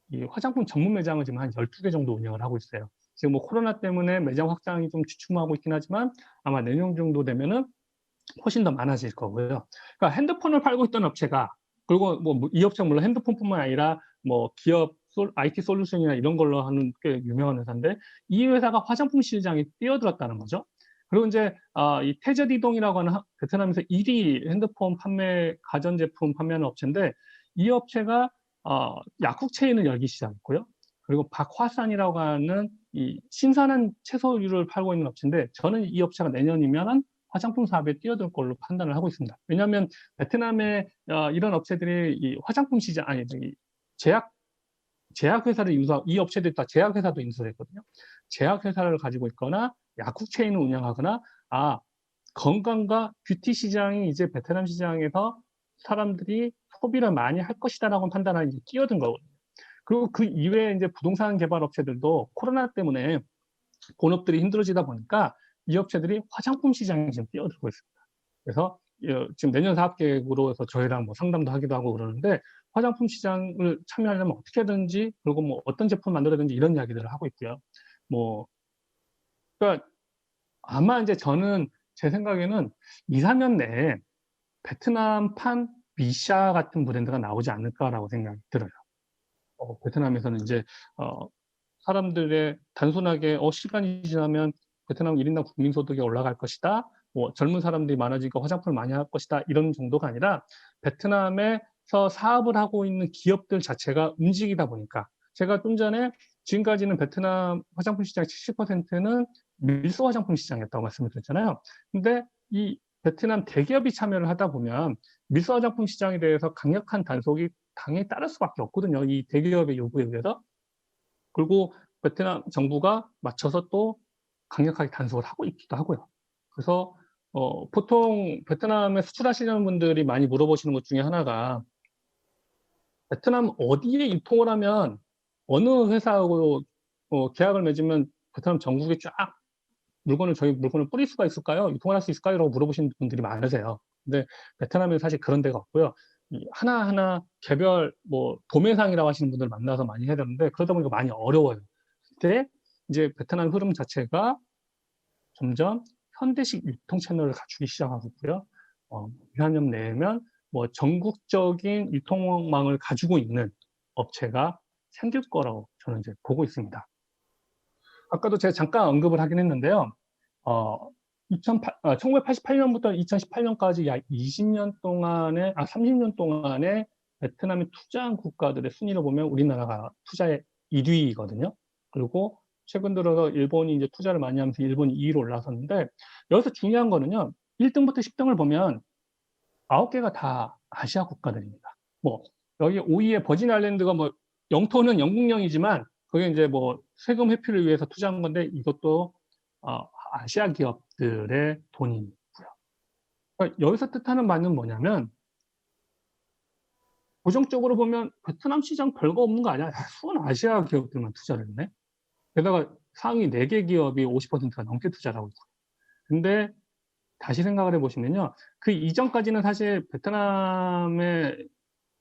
이 화장품 전문 매장을 지금 한 12개 정도 운영을 하고 있어요. 지금 뭐 코로나 때문에 매장 확장이 좀 주춤하고 있긴 하지만 아마 내년 정도 되면은 훨씬 더 많아질 거고요. 그러니까 핸드폰을 팔고 있던 업체가 그리고 뭐 이 업체가 물론 핸드폰뿐만 아니라 뭐 기업 IT 솔루션이나 이런 걸로 하는 꽤 유명한 회사인데 이 회사가 화장품 시장에 뛰어들었다는 거죠. 그리고 이제 이 태저디동이라고 하는 베트남에서 1위 핸드폰 가전제품 판매하는 업체인데 이 업체가 약국 체인을 열기 시작했고요. 그리고 박화산이라고 하는 이 신선한 채소류를 팔고 있는 업체인데 저는 이 업체가 내년이면은 화장품 사업에 뛰어들 걸로 판단을 하고 있습니다. 왜냐하면 베트남의 이런 업체들이 이 화장품 시장 아니 제약회사를 이 업체들이 다 제약회사도 인수했거든요. 제약회사를 가지고 있거나 약국 체인을 운영하거나 건강과 뷰티 시장이 이제 베트남 시장에서 사람들이 소비를 많이 할 것이다라고 판단하는 이제 끼어든 거거든요. 그리고 그 이외에 이제 부동산 개발 업체들도 코로나 때문에 본업들이 힘들어지다 보니까 이 업체들이 화장품 시장에 지금 뛰어들고 있습니다. 그래서 지금 내년 사업 계획으로 해서 저희랑 뭐 상담도 하기도 하고 그러는데 화장품 시장을 참여하려면 어떻게 하든지 그리고 뭐 어떤 제품 만들어야 되는지 이런 이야기들을 하고 있고요. 뭐 그러니까 아마 이제 저는 제 생각에는 2-3년 내에 베트남판 미샤 같은 브랜드가 나오지 않을까라고 생각이 들어요. 베트남에서는 이제 사람들의 단순하게 시간이 지나면 베트남 1인당 국민소득이 올라갈 것이다. 뭐 젊은 사람들이 많아지니까 화장품을 많이 할 것이다. 이런 정도가 아니라 베트남에서 사업을 하고 있는 기업들 자체가 움직이다 보니까 제가 좀 전에 지금까지는 베트남 화장품 시장 70%는 밀수 화장품 시장이었다고 말씀을 드렸잖아요. 근데 이 베트남 대기업이 참여를 하다 보면 밀수 화장품 시장에 대해서 강력한 단속이 당연히 따를 수밖에 없거든요. 이 대기업의 요구에 의해서. 그리고 베트남 정부가 맞춰서 또 강력하게 단속을 하고 있기도 하고요. 그래서 보통 베트남에 수출하시는 분들이 많이 물어보시는 것 중에 하나가 베트남 어디에 유통을 하면 어느 회사하고 계약을 맺으면 베트남 전국에 쫙 저희 물건을 뿌릴 수가 있을까요? 유통을 할 수 있을까요? 라고 물어보시는 분들이 많으세요. 근데 베트남에는 사실 그런 데가 없고요. 하나하나 개별 뭐 도매상이라고 하시는 분들 만나서 많이 해야 되는데 그러다 보니까 많이 어려워요. 그때 이제 베트남 흐름 자체가 점점 현대식 유통 채널을 갖추기 시작하고 있고요. 2~3년 내면 뭐 전국적인 유통망을 가지고 있는 업체가 생길 거라고 저는 이제 보고 있습니다. 아까도 제가 잠깐 언급을 하긴 했는데요. 1988년부터 2018년까지 약 20년 동안의, 30년 동안의 베트남이 투자한 국가들의 순위를 보면 우리나라가 투자의 1위거든요. 그리고 최근 들어서 일본이 이제 투자를 많이 하면서 일본이 2위로 올라섰는데, 여기서 중요한 거는요, 1등부터 10등을 보면 9개가 다 아시아 국가들입니다. 뭐, 여기 5위의 버진 아일랜드가 뭐, 영토는 영국령이지만, 그게 이제 뭐, 세금 회피를 위해서 투자한 건데, 이것도 아시아 기업들의 돈이고요. 그러니까 여기서 뜻하는 바는 뭐냐면, 고정적으로 보면 베트남 시장 별거 없는 거 아니야? 수원 아시아 기업들만 투자를 했네? 게다가 상위 4개 기업이 50%가 넘게 투자를 하고 있고요. 근데 다시 생각을 해보시면요. 그 이전까지는 사실 베트남의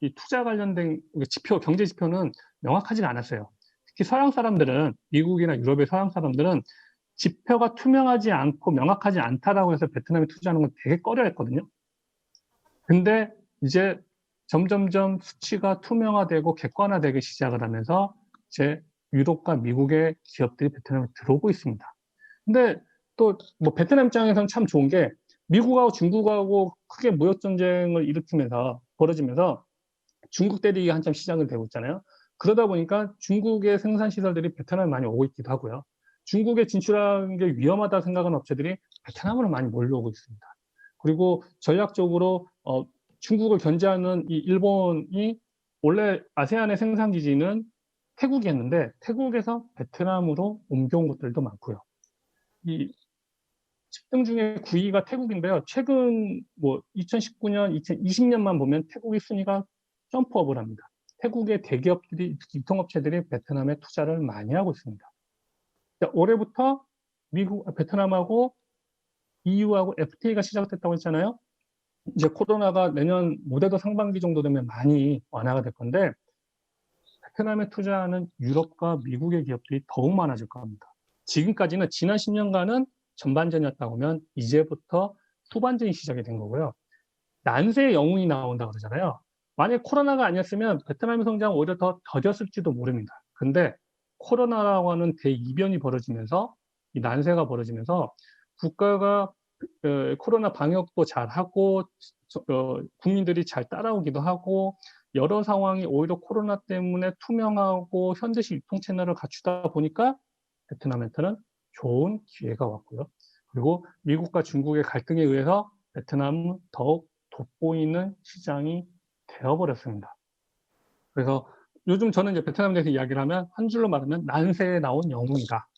이 투자 관련된 지표, 경제 지표는 명확하지가 않았어요. 특히 서양 사람들은, 미국이나 유럽의 서양 사람들은 지표가 투명하지 않고 명확하지 않다라고 해서 베트남에 투자하는 건 되게 꺼려했거든요. 근데 이제 점점점 수치가 투명화되고 객관화되기 시작을 하면서 이제 유럽과 미국의 기업들이 베트남에 들어오고 있습니다. 근데 또 뭐 베트남 입장에서는 참 좋은 게 미국하고 중국하고 크게 무역 전쟁을 벌어지면서 중국 대리기가 한참 시작이 되고 있잖아요. 그러다 보니까 중국의 생산 시설들이 베트남에 많이 오고 있기도 하고요. 중국에 진출하는 게 위험하다 생각하는 업체들이 베트남으로 많이 몰려오고 있습니다. 그리고 전략적으로 중국을 견제하는 이 일본이 원래 아세안의 생산 기지는 태국이었는데 태국에서 베트남으로 옮겨온 것들도 많고요. 이 10등 중에 9위가 태국인데요. 최근 뭐 2019년, 2020년만 보면 태국의 순위가 점프업을 합니다. 태국의 대기업들이, 유통업체들이 베트남에 투자를 많이 하고 있습니다. 올해부터 베트남하고 EU하고 FTA가 시작됐다고 했잖아요. 이제 코로나가 내년 무대도 상반기 정도 되면 많이 완화가 될 건데 베트남에 투자하는 유럽과 미국의 기업들이 더욱 많아질 겁니다. 지금까지는 지난 10년간은 전반전이었다고 하면 이제부터 후반전이 시작이 된 거고요. 난세의 영웅이 나온다고 그러잖아요. 만약 코로나가 아니었으면 베트남의 성장은 오히려 더 더뎠을지도 모릅니다. 근데 코로나라고 하는 대이변이 벌어지면서 이 난세가 벌어지면서 국가가 코로나 방역도 잘하고 국민들이 잘 따라오기도 하고 여러 상황이 오히려 코로나 때문에 투명하고 현대식 유통 채널을 갖추다 보니까 베트남한테는 좋은 기회가 왔고요. 그리고 미국과 중국의 갈등에 의해서 베트남은 더욱 돋보이는 시장이 되어버렸습니다. 그래서 요즘 저는 이제 베트남에 대해서 이야기를 하면 한 줄로 말하면 난세에 나온 영웅이다.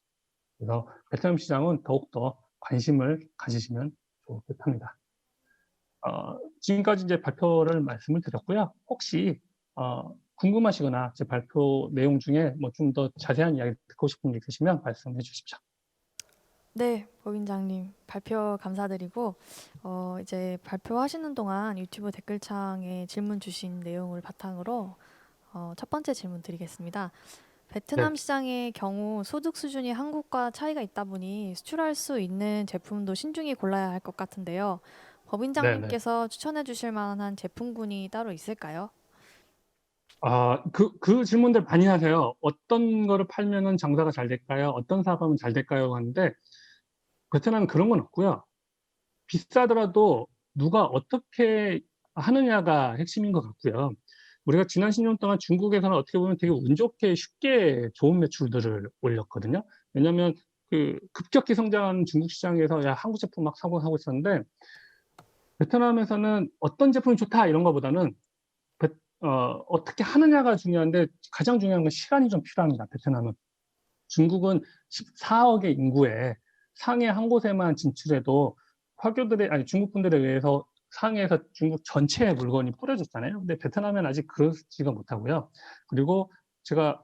그래서 베트남 시장은 더욱더 관심을 가지시면 좋을 듯합니다. 지금까지 이제 발표를 말씀을 드렸고요. 혹시 궁금하시거나 제 발표 내용 중에 뭐 좀 더 자세한 이야기 듣고 싶은 게 있으시면 말씀해 주십시오. 네, 법인장님 발표 감사드리고 이제 발표하시는 동안 유튜브 댓글창에 질문 주신 내용을 바탕으로 첫 번째 질문 드리겠습니다. 네, 베트남 시장의 경우 소득 수준이 한국과 차이가 있다 보니 수출할 수 있는 제품도 신중히 골라야 할 것 같은데요. 네, 네. 법인장님께서 추천해 주실 만한 제품군이 따로 있을까요? 그 질문들 많이 하세요. 어떤 거를 팔면은 장사가 잘 될까요? 어떤 사업하면 잘 될까요? 하는데 베트남은 그런 건 없고요. 비싸더라도 누가 어떻게 하느냐가 핵심인 것 같고요. 우리가 지난 10년 동안 중국에서는 어떻게 보면 되게 운 좋게 쉽게 좋은 매출들을 올렸거든요. 왜냐하면 그 급격히 성장하는 중국 시장에서 야, 한국 제품 막 사고 하고 있었는데 베트남에서는 어떤 제품이 좋다 이런 것보다는 어떻게 하느냐가 중요한데 가장 중요한 건 시간이 좀 필요합니다. 베트남은. 중국은 14억의 인구에 상해 한 곳에만 진출해도 중국 분들에 의해서 상해에서 중국 전체의 물건이 뿌려졌잖아요. 근데 베트남은 아직 그러지가 못하고요. 그리고 제가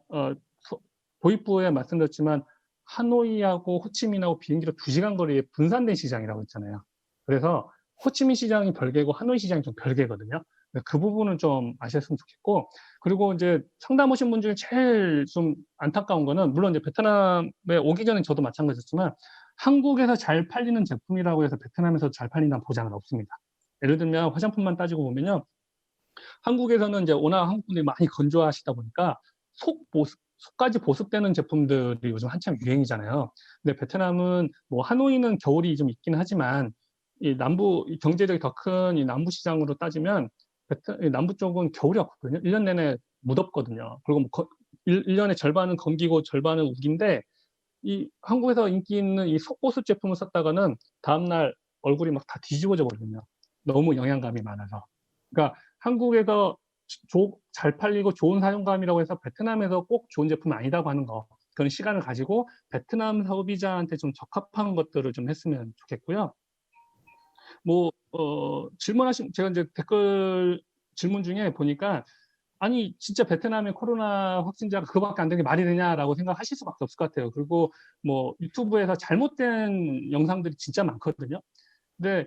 도입부에 말씀드렸지만 하노이하고 호치민하고 비행기로 2시간 거리에 분산된 시장이라고 했잖아요. 그래서 호치민 시장이 별개고 하노이 시장이 좀 별개거든요. 네, 그 부분은 좀 아셨으면 좋겠고, 그리고 이제 상담 오신 분 중에 제일 좀 안타까운 거는, 물론 이제 베트남에 오기 전에 저도 마찬가지였지만 한국에서 잘 팔리는 제품이라고 해서 베트남에서 잘 팔린다는 보장은 없습니다. 예를 들면 화장품만 따지고 보면요. 한국에서는 이제 워낙 한국 분들이 많이 건조하시다 보니까 속까지 보습되는 제품들이 요즘 한참 유행이잖아요. 근데 베트남은 뭐 하노이는 겨울이 좀 있긴 하지만 이 남부 경제력이 더 큰 이 남부 시장으로 따지면 이 남부 쪽은 겨울이 없거든요. 1년 내내 무덥거든요. 그리고 뭐 1년의 절반은 건기고 절반은 우기인데, 이 한국에서 인기 있는 이 속보습 제품을 썼다가는 다음날 얼굴이 막 다 뒤집어져 버리거든요. 너무 영양감이 많아서. 그러니까 한국에서 잘 팔리고 좋은 사용감이라고 해서 베트남에서 꼭 좋은 제품이 아니라고 하는 거. 그런 시간을 가지고 베트남 소비자한테 좀 적합한 것들을 좀 했으면 좋겠고요. 뭐, 제가 이제 댓글 질문 중에 보니까, 아니, 진짜 베트남의 코로나 확진자가 그거밖에 안 되는 게 말이 되냐라고 생각하실 수밖에 없을 것 같아요. 그리고 뭐 유튜브에서 잘못된 영상들이 진짜 많거든요. 근데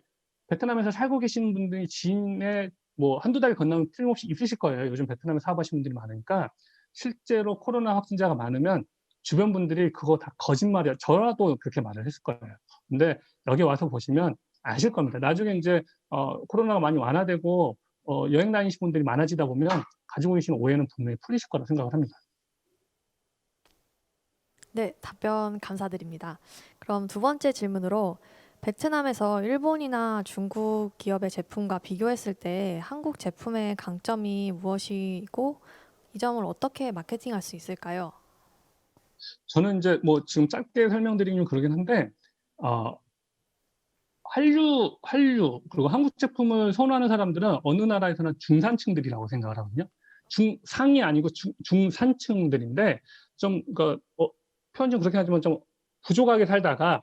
베트남에서 살고 계시는 분들이 지인의 뭐 한두 달 건너면 틀림없이 있으실 거예요. 요즘 베트남에 사업하시는 분들이 많으니까. 실제로 코로나 확진자가 많으면 주변 분들이 그거 다 거짓말이야. 저라도 그렇게 말을 했을 거예요. 근데 여기 와서 보시면 아실 겁니다. 나중에 이제 코로나가 많이 완화되고 여행 다니시는 분들이 많아지다 보면 가지고 계신 오해는 분명히 풀리실 거라 생각을 합니다. 네, 답변 감사드립니다. 그럼 두 번째 질문으로 베트남에서 일본이나 중국 기업의 제품과 비교했을 때 한국 제품의 강점이 무엇이고 이 점을 어떻게 마케팅할 수 있을까요? 저는 이제 뭐 지금 짧게 설명드리면 그러긴 한데, 어, 그리고 한국 제품을 선호하는 사람들은 어느 나라에서나 중산층들이라고 생각을 하거든요. 중상이 아니고 중산층들인데, 좀, 표현 좀 그렇게 하지만 좀 부족하게 살다가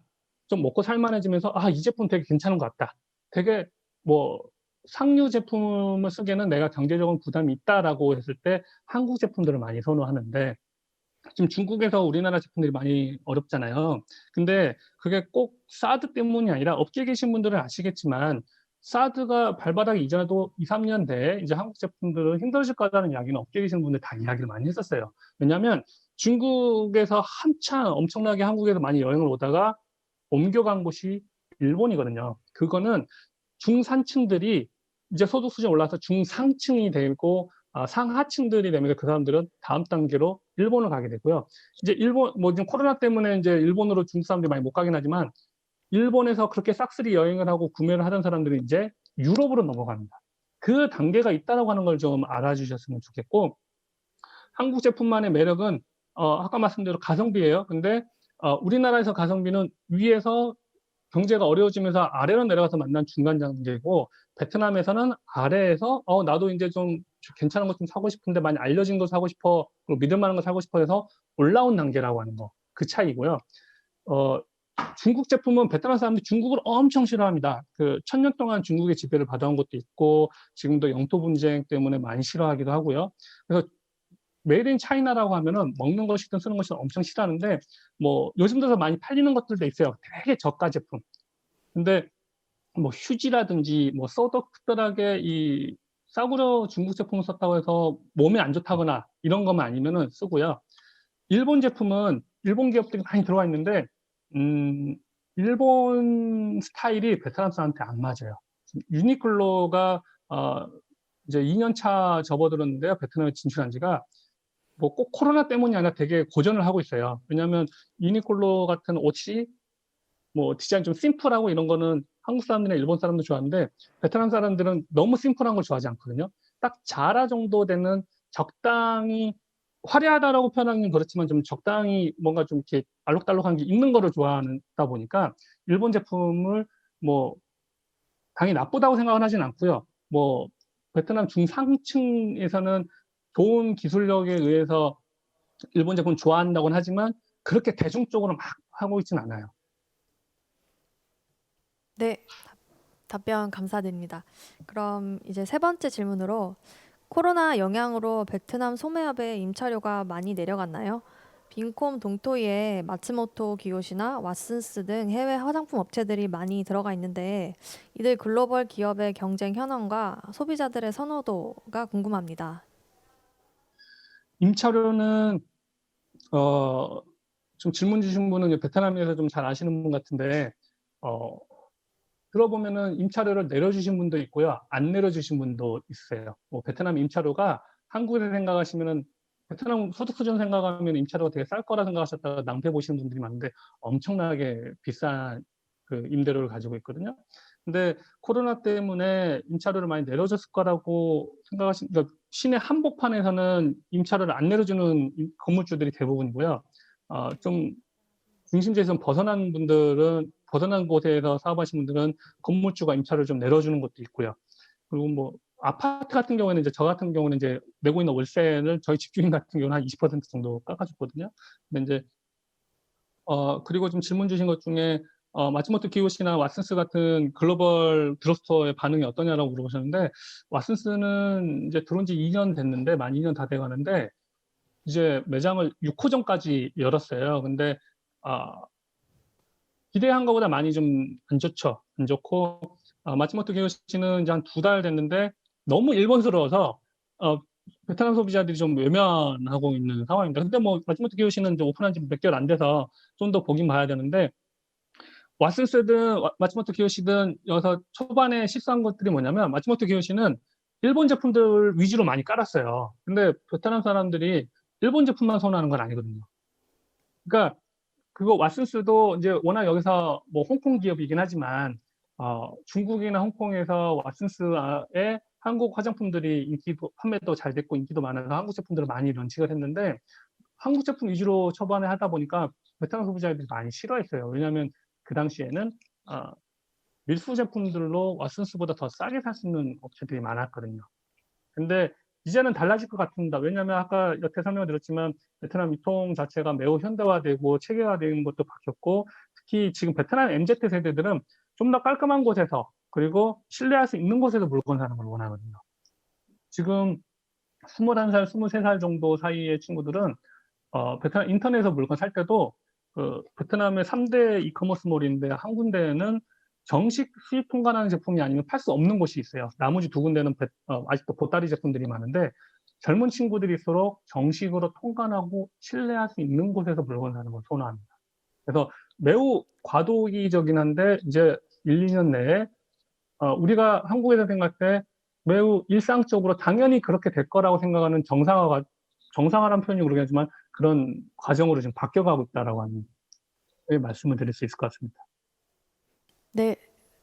좀 먹고 살만해지면서, 아, 이 제품 되게 괜찮은 것 같다. 되게 뭐, 상류 제품을 쓰기에는 내가 경제적인 부담이 있다라고 했을 때 한국 제품들을 많이 선호하는데, 지금 중국에서 우리나라 제품들이 많이 어렵잖아요. 근데 그게 꼭 사드 때문이 아니라, 업계에 계신 분들은 아시겠지만 사드가 발바닥 이전에도 2, 3년 내에 이제 한국 제품들은 힘들어질 거라는 이야기는 업계에 계신 분들 다 이야기를 많이 했었어요. 왜냐하면 중국에서 한참 엄청나게 한국에서 많이 여행을 오다가 옮겨간 곳이 일본이거든요. 그거는 중산층들이 이제 소득 수준이 올라서 중상층이 되고, 상하층들이 되면서 그 사람들은 다음 단계로 일본을 가게 되고요. 이제 일본 뭐 지금 코로나 때문에 이제 일본으로 중국 사람들이 많이 못 가긴 하지만, 일본에서 그렇게 싹쓸이 여행을 하고 구매를 하던 사람들이 이제 유럽으로 넘어갑니다. 그 단계가 있다라고 하는 걸 좀 알아주셨으면 좋겠고, 한국 제품만의 매력은 아까 말씀대로 가성비예요. 근데 우리나라에서 가성비는 위에서 경제가 어려워지면서 아래로 내려가서 만난 중간 단계고, 베트남에서는 아래에서 나도 이제 좀 괜찮은 것 좀 사고 싶은데 많이 알려진 거 사고 싶어, 그리고 믿을 만한 거 사고 싶어 해서 올라온 단계라고 하는 거, 그 차이고요. 어, 중국 제품은 베트남 사람들이 중국을 엄청 싫어합니다. 그 1000년 동안 중국의 지배를 받아온 것도 있고, 지금도 영토 분쟁 때문에 많이 싫어하기도 하고요. 그래서 메이드 인 차이나라고 하면은 먹는 것이든 쓰는 것이든 엄청 싫어하는데, 뭐 요즘 들어서 많이 팔리는 것들도 있어요. 되게 저가 제품. 근데 뭐 휴지라든지 뭐 써덕들하게 이 싸구려 중국 제품을 썼다고 해서 몸에 안 좋다거나 이런 것만 아니면은 쓰고요. 일본 제품은 일본 기업들이 많이 들어와 있는데, 음, 일본 스타일이 베트남 사람한테 안 맞아요. 유니클로가 이제 2년 차 접어들었는데요. 베트남에 진출한 지가 뭐 꼭 코로나 때문이 아니라 되게 고전을 하고 있어요. 왜냐하면 유니클로 같은 옷이 뭐 디자인 좀 심플하고 이런 거는 한국 사람들이나 일본 사람도 좋아하는데, 베트남 사람들은 너무 심플한 걸 좋아하지 않거든요. 딱 자라 정도 되는, 적당히 화려하다라고 표현하기는 그렇지만 좀 적당히 뭔가 좀 이렇게 알록달록한 게 있는 거를 좋아하다 보니까 일본 제품을 뭐 당연히 나쁘다고 생각은 하진 않고요. 뭐 베트남 중상층에서는 좋은 기술력에 의해서 일본 제품 좋아한다고는 하지만 그렇게 대중적으로 막 하고 있진 않아요. 네, 답변 감사드립니다. 그럼 이제 세 번째 질문으로 코로나 영향으로 베트남 소매업의 임차료가 많이 내려갔나요? 빈콤 동토이에 마츠모토 기요시나 왓슨스 등 해외 화장품 업체들이 많이 들어가 있는데 이들 글로벌 기업의 경쟁 현황과 소비자들의 선호도가 궁금합니다. 임차료는 어, 좀 질문 주신 분은 이제 베트남에서 좀 잘 아시는 분 같은데 어, 들어보면은 임차료를 내려주신 분도 있고요. 안 내려주신 분도 있어요. 뭐 베트남 임차료가 한국에서 생각하시면은 베트남 소득 수준 생각하면 임차료가 되게 쌀 거라 생각하셨다가 낭패 보시는 분들이 많은데 엄청나게 비싼 그 임대료를 가지고 있거든요. 근데 코로나 때문에 임차료를 많이 내려줬을 거라고 그러니까 시내 한복판에서는 임차료를 안 내려주는 건물주들이 대부분이고요. 좀 중심지에서 벗어난 곳에서 사업하시는 분들은 건물주가 임차료를 좀 내려주는 것도 있고요. 그리고 뭐 아파트 같은 경우에는 이제 저 같은 경우는 이제 내고 있는 월세를 저희 집주인 같은 경우는 한 20% 정도 깎아줬거든요. 근데 이제 그리고 좀 질문 주신 것 중에 마츠모토 기요시나 왓슨스 같은 글로벌 드럭스토어의 반응이 어떠냐라고 물어보셨는데 왓슨스는 이제 들어온 지 2년 됐는데 만 2년 다 돼가는데 이제 매장을 6호점까지 열었어요. 근데 아, 기대한 것보다 많이 좀 안 좋죠. 안 좋고 마츠모토 기요시는 이제 한 2달 됐는데 너무 일본스러워서 어, 베트남 소비자들이 좀 외면하고 있는 상황입니다. 근데 뭐 마츠모토 기요시는 이제 오픈한 지 몇 개월 안 돼서 좀 더 보긴 봐야 되는데 왓슨스든 마츠모토 기요시든 여기서 초반에 실수한 것들이 뭐냐면 마츠모토 기요시는 일본 제품들 위주로 많이 깔았어요. 근데 베트남 사람들이 일본 제품만 선호하는 건 아니거든요. 그러니까 그거 왓슨스도 이제 워낙 여기서 뭐 홍콩 기업이긴 하지만 중국이나 홍콩에서 왓슨스의 한국 화장품들이 판매도 잘 됐고 인기도 많아서 한국 제품들을 많이 런칭을 했는데 한국 제품 위주로 초반에 하다 보니까 베트남 소비자들이 많이 싫어했어요. 왜냐하면 그 당시에는 어, 밀수 제품들로 왓슨스보다 더 싸게 살 수 있는 업체들이 많았거든요. 근데 이제는 달라질 것 같습니다. 왜냐하면 아까 여태 설명을 드렸지만 베트남 유통 자체가 매우 현대화되고 체계화되는 것도 바뀌었고 특히 지금 베트남 MZ 세대들은 좀 더 깔끔한 곳에서 그리고 신뢰할 수 있는 곳에서 물건 사는 걸 원하거든요. 지금 21살, 23살 정도 사이의 친구들은 베트남 인터넷에서 물건 살 때도 베트남의 3대 이커머스몰인데 한 군데는 정식 수입 통관하는 제품이 아니면 팔 수 없는 곳이 있어요. 나머지 2군데는 아직도 보따리 제품들이 많은데 젊은 친구들일수록 정식으로 통관하고 신뢰할 수 있는 곳에서 물건 사는 걸 선호합니다. 그래서 매우 과도기적이긴 한데 이제 1, 2년 내에 우리가 한국에서 생각할 때 매우 일상적으로 당연히 그렇게 될 거라고 생각하는 정상화란 표현이 그러긴 하지만 그런 과정으로 지금 바뀌어가고 있다라고 하는 말씀을 드릴 수 있을 것 같습니다. 네,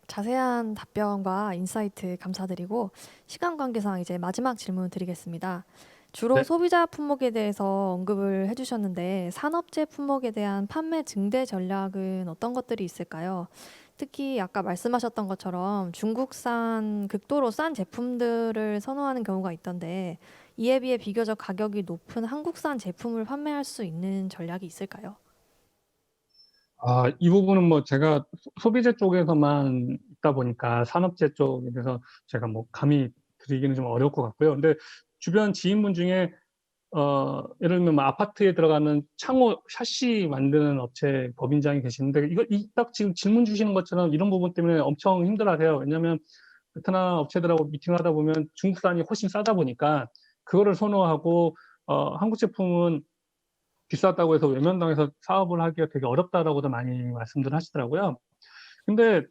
자세한 답변과 인사이트 감사드리고 시간 관계상 이제 마지막 질문 드리겠습니다. 주로 네. 소비자 품목에 대해서 언급을 해주셨는데 산업재 품목에 대한 판매 증대 전략은 어떤 것들이 있을까요? 특히 아까 말씀하셨던 것처럼 중국산 극도로 싼 제품들을 선호하는 경우가 있던데 이에 비해 비교적 가격이 높은 한국산 제품을 판매할 수 있는 전략이 있을까요? 이 부분은 뭐 제가 소비재 쪽에서만 있다 보니까 산업재 쪽에 대해서 제가 뭐 감히 드리기는 좀 어려울 것 같고요. 근데 주변 지인분 중에 예를 들면 뭐 아파트에 들어가는 창호 샤시 만드는 업체 법인장이 계시는데 딱 지금 질문 주시는 것처럼 이런 부분 때문에 엄청 힘들어하세요. 왜냐하면 베트남 업체들하고 미팅하다 보면 중국산이 훨씬 싸다 보니까 그거를 선호하고 한국 제품은 비싸다고 해서 외면당해서 사업을 하기가 되게 어렵다라고도 많이 말씀들 하시더라고요. 근데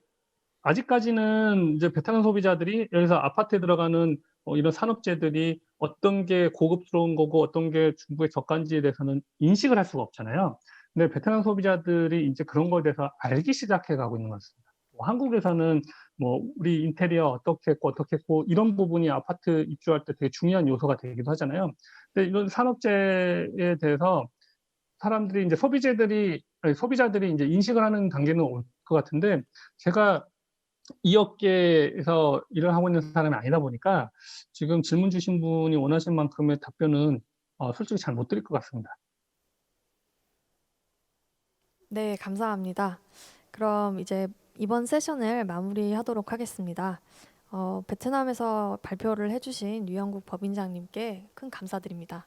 아직까지는 이제 베트남 소비자들이 여기서 아파트에 들어가는 이런 산업재들이 어떤 게 고급스러운 거고 어떤 게 중국의 저가인지에 대해서는 인식을 할 수가 없잖아요. 근데 베트남 소비자들이 이제 그런 거에 대해서 알기 시작해 가고 있는 것 같습니다. 뭐 한국에서는 뭐 우리 인테리어 어떻게 했고 이런 부분이 아파트 입주할 때 되게 중요한 요소가 되기도 하잖아요. 근데 이런 산업재에 대해서 사람들이 이제 소비자들이 이제 인식을 하는 단계는 올 것 같은데 제가 이 업계에서 일을 하고 있는 사람이 아니다 보니까 지금 질문 주신 분이 원하신 만큼의 답변은 솔직히 잘 못 드릴 것 같습니다. 네, 감사합니다. 그럼 이제 이번 세션을 마무리하도록 하겠습니다. 베트남에서 발표를 해주신 유영국 법인장님께 큰 감사드립니다.